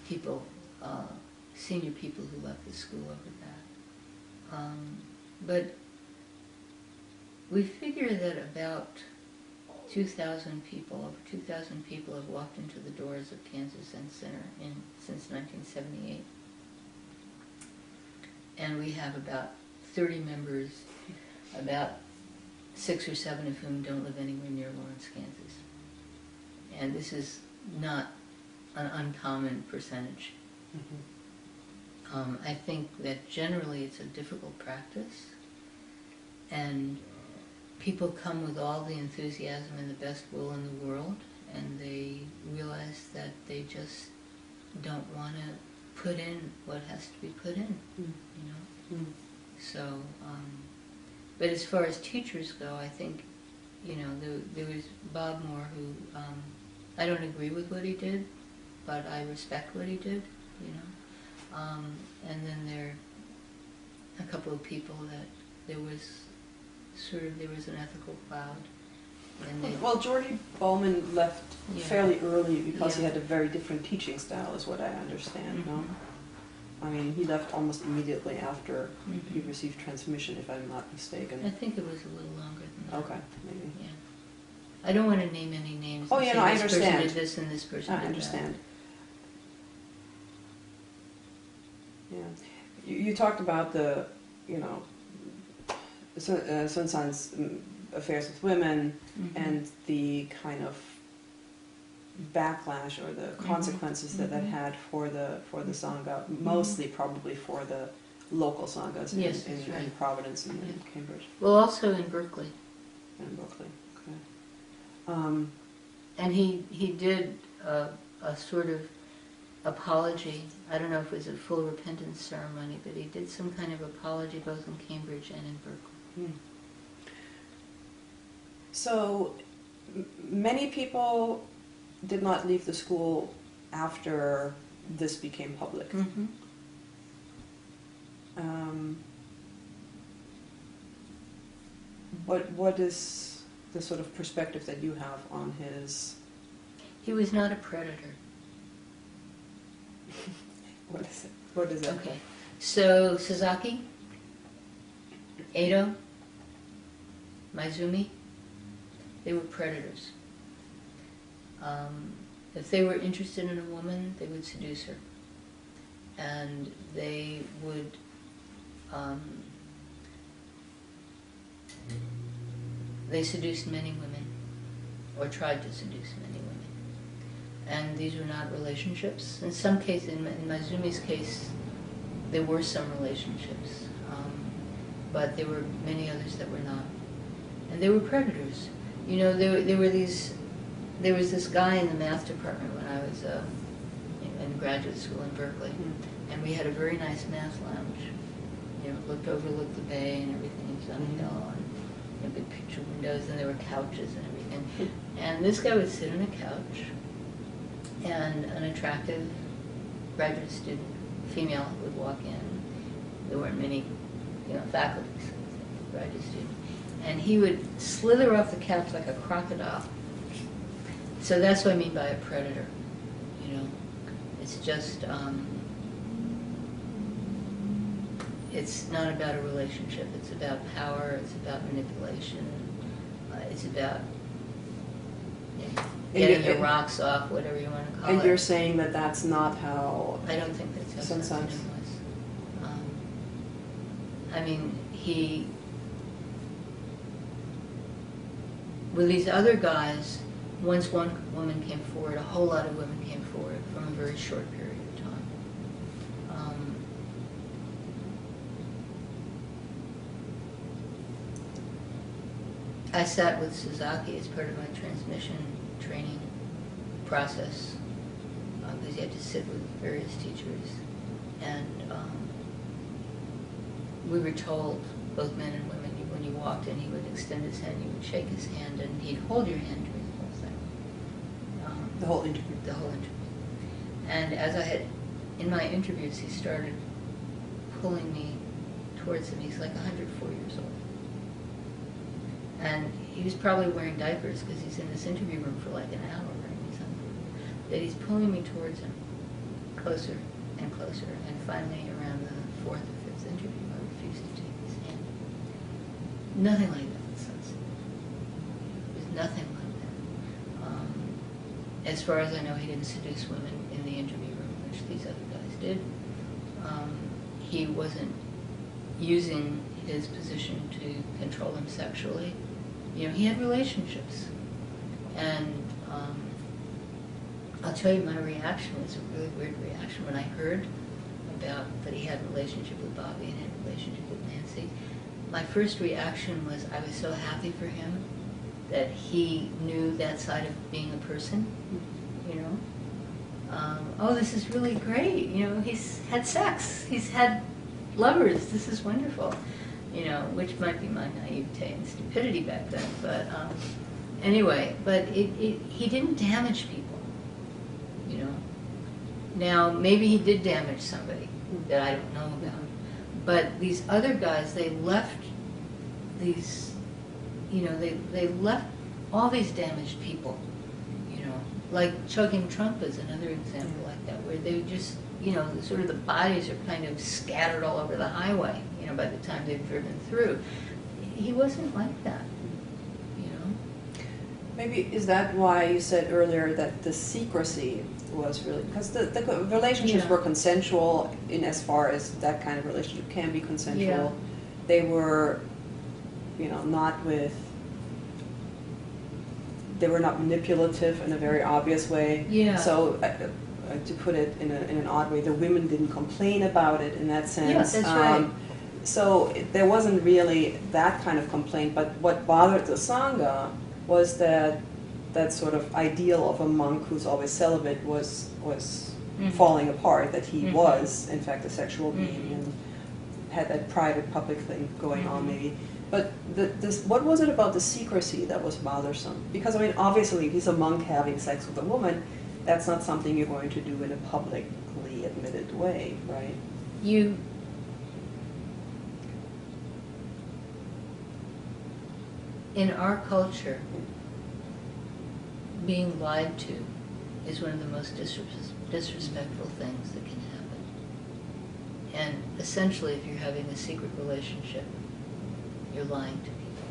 people, senior people who left the school over that. But we figure that about 2,000 people, over 2,000 people have walked into the doors of Kansas Zen Center since 1978. And we have about 30 members, about 6 or 7 of whom don't live anywhere near Lawrence, Kansas. And this is not an uncommon percentage. I think that generally it's a difficult practice, and people come with all the enthusiasm and the best will in the world, and they realize that they just don't want to put in what has to be put in, So, but as far as teachers go, I think, there was Bob Moore who, I don't agree with what he did, but I respect what he did, and then there are a couple of people that there was an ethical cloud. And well, Jordy Bowman left fairly early because he had a very different teaching style, is what I understand. No? I mean, he left almost immediately after he received transmission, if I'm not mistaken. I think it was a little longer than that. Okay, maybe. Yeah. I don't want to name any names. Oh, yeah, no, I understand. This person did this and this person did that. I understand. Yeah. You talked about the, Seung Sahn's affairs with women and the kind of backlash or the consequences that had for the Sangha, mostly probably for the local Sanghas in Providence and in Cambridge. Well, also in Berkeley. In Berkeley, okay. And he did a sort of apology. I don't know if it was a full repentance ceremony, but he did some kind of apology both in Cambridge and in Berkeley. So many people did not leave the school after this became public. What is the sort of perspective that you have on his... He was not a predator. What is it? What is it? Okay. So Sasaki, Edo, Maizumi, they were predators. If they were interested in a woman, they would seduce her. And they would they seduced many women, or tried to seduce many women. And these were not relationships. In some cases, in Mazumi's case, there were some relationships, but there were many others that were not. And they were predators. You know, there was this guy in the math department when I was in graduate school in Berkeley, and we had a very nice math lounge. You know, overlooked the bay and everything. It was on a hill, and you know, big picture windows, and there were couches and everything. And this guy would sit on a couch, and an attractive graduate student, female, would walk in. There weren't many, you know, faculty, so graduate student. And he would slither off the couch like a crocodile. So that's what I mean by a predator, you know. It's just, it's not about a relationship. It's about power, it's about manipulation, it's about, you know, getting your rocks off, whatever you want to call it. And you're saying that that's not how... I don't think that's how Seung Sahn was. I mean, with these other guys, once one woman came forward, a whole lot of women came forward from a very short period of time. I sat with Sasaki as part of my transmission training process, because you had to sit with various teachers, and we were told, both men and women, when you walked in, he would extend his hand, you would shake his hand, and he'd hold your hand during the whole thing. The whole interview? The whole interview. And as I had, in my interviews, he started pulling me towards him. He's like 104 years old. And he was probably wearing diapers because he's in this interview room for like an hour or something. But he's pulling me towards him, closer and closer, and finally around the fourth or fifth interview, I refused to take his hand. Nothing like that in Sunset. It was nothing like that. As far as I know, he didn't seduce women in the interview room, which these other guys did. He wasn't using his position to control them sexually. You know, he had relationships. And I'll tell you, my reaction was a really weird reaction when I heard about that he had a relationship with Bobby and had a relationship with Nancy. My first reaction was I was so happy for him that he knew that side of being a person, you know. Oh, this is really great, you know, he's had sex, he's had lovers, this is wonderful, you know, which might be my naivete and stupidity back then, but anyway, but he didn't damage people, you know. Now, maybe he did damage somebody that I don't know about, but these other guys, they left these, you know, they left all these damaged people, you know, like chugging Trump is another example like that, where they just, you know, sort of the bodies are kind of scattered all over the highway, you know, by the time they've driven through. He wasn't like that, you know. Maybe, is that why you said earlier that the secrecy was really, because the relationships were consensual in as far as that kind of relationship can be consensual. Yeah. They were, you know, they were not manipulative in a very obvious way. Yeah. So, to put it in an odd way, the women didn't complain about it in that sense. Yes, that's right. So there wasn't really that kind of complaint, but what bothered the Sangha was that sort of ideal of a monk who's always celibate was falling apart, that he was, in fact, a sexual being and had that private public thing going on maybe. But what was it about the secrecy that was bothersome? Because, I mean, obviously, if he's a monk having sex with a woman, that's not something you're going to do in a publicly admitted way, right? In our culture, being lied to is one of the most disrespectful things that can happen. And essentially, if you're having a secret relationship, you're lying to people.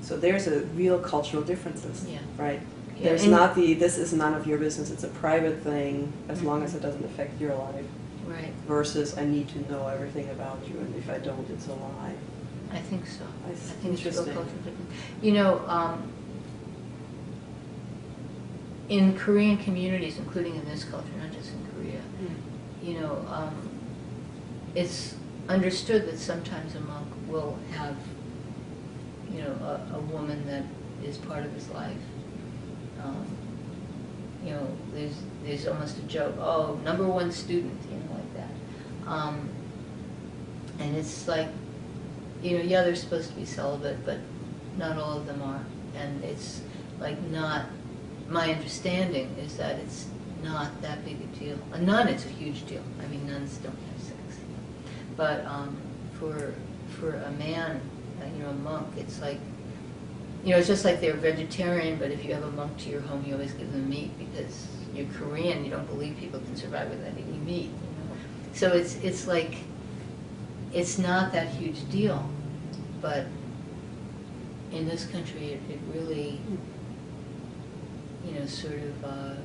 So there's a real cultural differences, right? There's not this is none of your business, it's a private thing, as long as it doesn't affect your life. Right. Versus I need to know everything about you, and if I don't, it's a lie. I think so. I think it's real Interesting. culture different. You know, in Korean communities, including in this culture, not just in Korea, you know, it's understood that sometimes a monk will have, you know, a woman that is part of his life. You know, there's almost a joke, oh, #1 student, you know, like that. And it's like, you know, yeah, they're supposed to be celibate, but not all of them are. And it's like not, my understanding is that it's not that big a deal. A nun, it's a huge deal. I mean, nuns don't have sex. But for a man, you know, a monk, it's like, you know, it's just like they're vegetarian, but if you have a monk to your home, you always give them meat because you're Korean, you don't believe people can survive without eating meat. You know? So it's like, it's not that huge deal, but in this country, it really, you know, sort of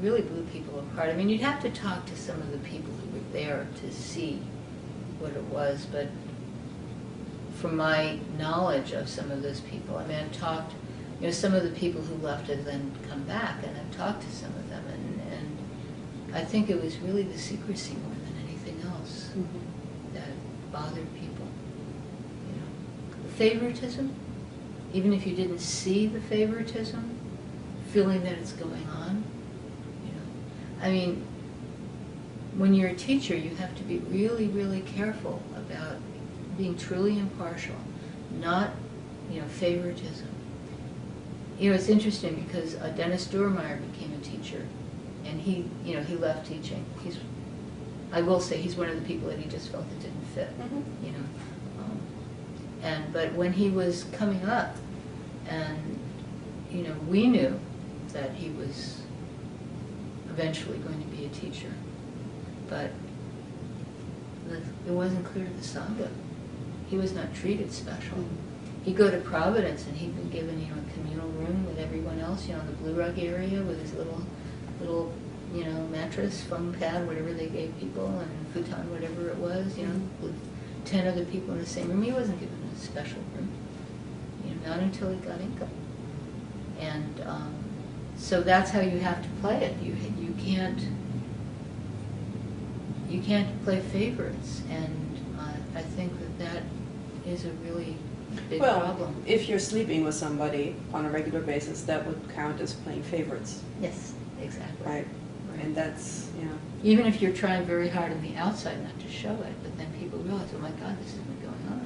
really blew people apart. I mean, you'd have to talk to some of the people who were there to see what it was, but from my knowledge of some of those people, I mean, I've talked, you know, some of the people who left have then come back, and I've talked to some of them, and I think it was really the secrecy more than anything else that bothered people. You know, the favoritism, even if you didn't see the favoritism, feeling that it's going on. You know, I mean, when you're a teacher, you have to be really, really careful about being truly impartial, not, you know, favoritism. You know, it's interesting because Dennis Dormeyer became a teacher, and he, you know, he left teaching. I will say, he's one of the people that he just felt it didn't fit. You know, but when he was coming up, and you know, we knew that he was eventually going to be a teacher, but it wasn't clear to the Sangha. He was not treated special. He'd go to Providence and he'd been given, you know, a communal room with everyone else, you know, in the Blue Rug area with his little, you know, mattress, foam pad, whatever they gave people, and futon, whatever it was, you know, with 10 other people in the same room. He wasn't given a special room, you know, not until he got income. And so that's how you have to play it. You can't play favorites, and I think that is a really big problem. If you're sleeping with somebody on a regular basis, that would count as playing favorites. Yes, exactly. Right. And that's, you know. Even if you're trying very hard on the outside not to show it, but then people realize, oh my God, this isn't going on.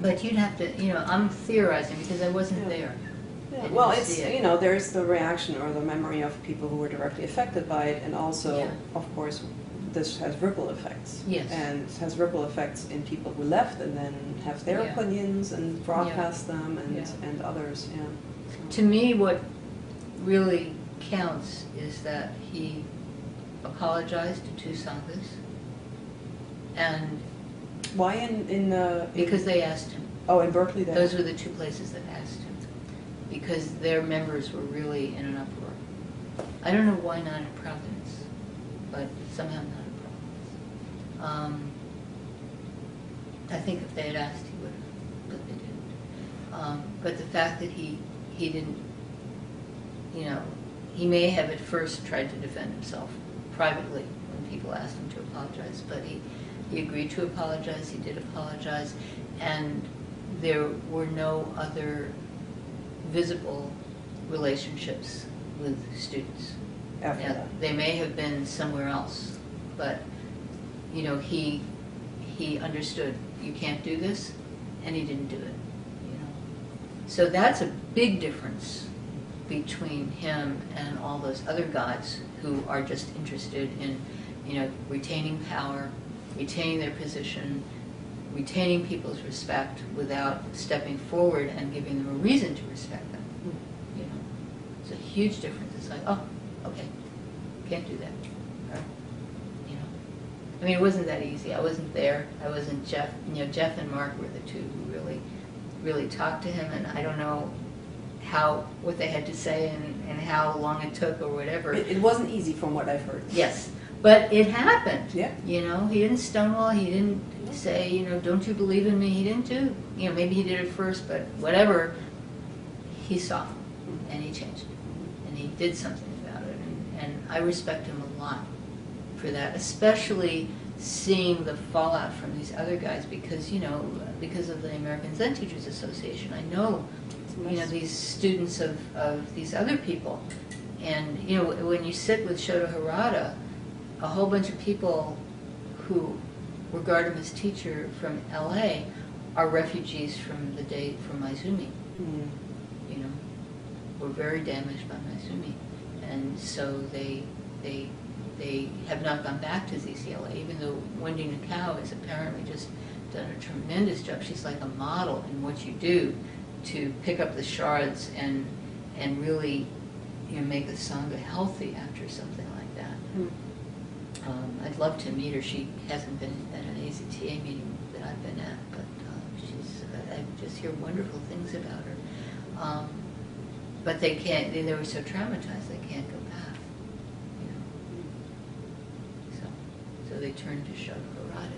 But you'd have to, you know, I'm theorizing because I wasn't there. Yeah. Well, it's, you know, there's the reaction or the memory of people who were directly affected by it, and also, of course, this has ripple effects. Yes. And it has ripple effects in people who left and then have their opinions and broadcast them, and others, To me, what really counts is that he apologized to 2 sanghas. And why because they asked him. Oh, in Berkeley, those were the 2 places that asked him, because their members were really in an uproar. I don't know why not in Providence, but somehow not in Providence. I think if they had asked, he would have, but they didn't. But the fact that he didn't, you know, he may have at first tried to defend himself privately when people asked him to apologize, but he agreed to apologize, he did apologize, and there were no other visible relationships with students. After that. They may have been somewhere else, but, you know, he understood, you can't do this, and he didn't do it, you know. So that's a big difference between him and all those other gods who are just interested in, you know, retaining power, retaining their position, retaining people's respect without stepping forward and giving them a reason to respect them. You know, it's a huge difference. It's like, oh, okay, can't do that. Right? You know, I mean, it wasn't that easy. I wasn't there. I wasn't Jeff. You know, Jeff and Mark were the 2 who really talked to him, and I don't know what they had to say and how long it took or whatever. It wasn't easy from what I've heard. Yes, but it happened. Yeah. You know, he didn't stonewall. He didn't say, you know, don't you believe in me? He didn't do, you know, maybe he did it first, but whatever. He saw, and he changed, and he did something about it, and I respect him a lot for that, especially seeing the fallout from these other guys, because, you know, because of the American Zen Teachers Association, I know, you know, these students of these other people, and, you know, when you sit with Shoto Harada, a whole bunch of people who regard him as teacher from LA are refugees from the day from Maizumi. Mm. You know, were very damaged by Maizumi, and so they have not gone back to ZCLA, even though Wendy Nakao has apparently just done a tremendous job. She's like a model in what you do to pick up the shards and really, you know, make the Sangha healthy after something like that. Mm. I'd love to meet her. She hasn't been at an AZTA meeting that I've been at, but I just hear wonderful things about her. But they can't, they were so traumatized, they can't go back. You know? So they turned to Shoto Harada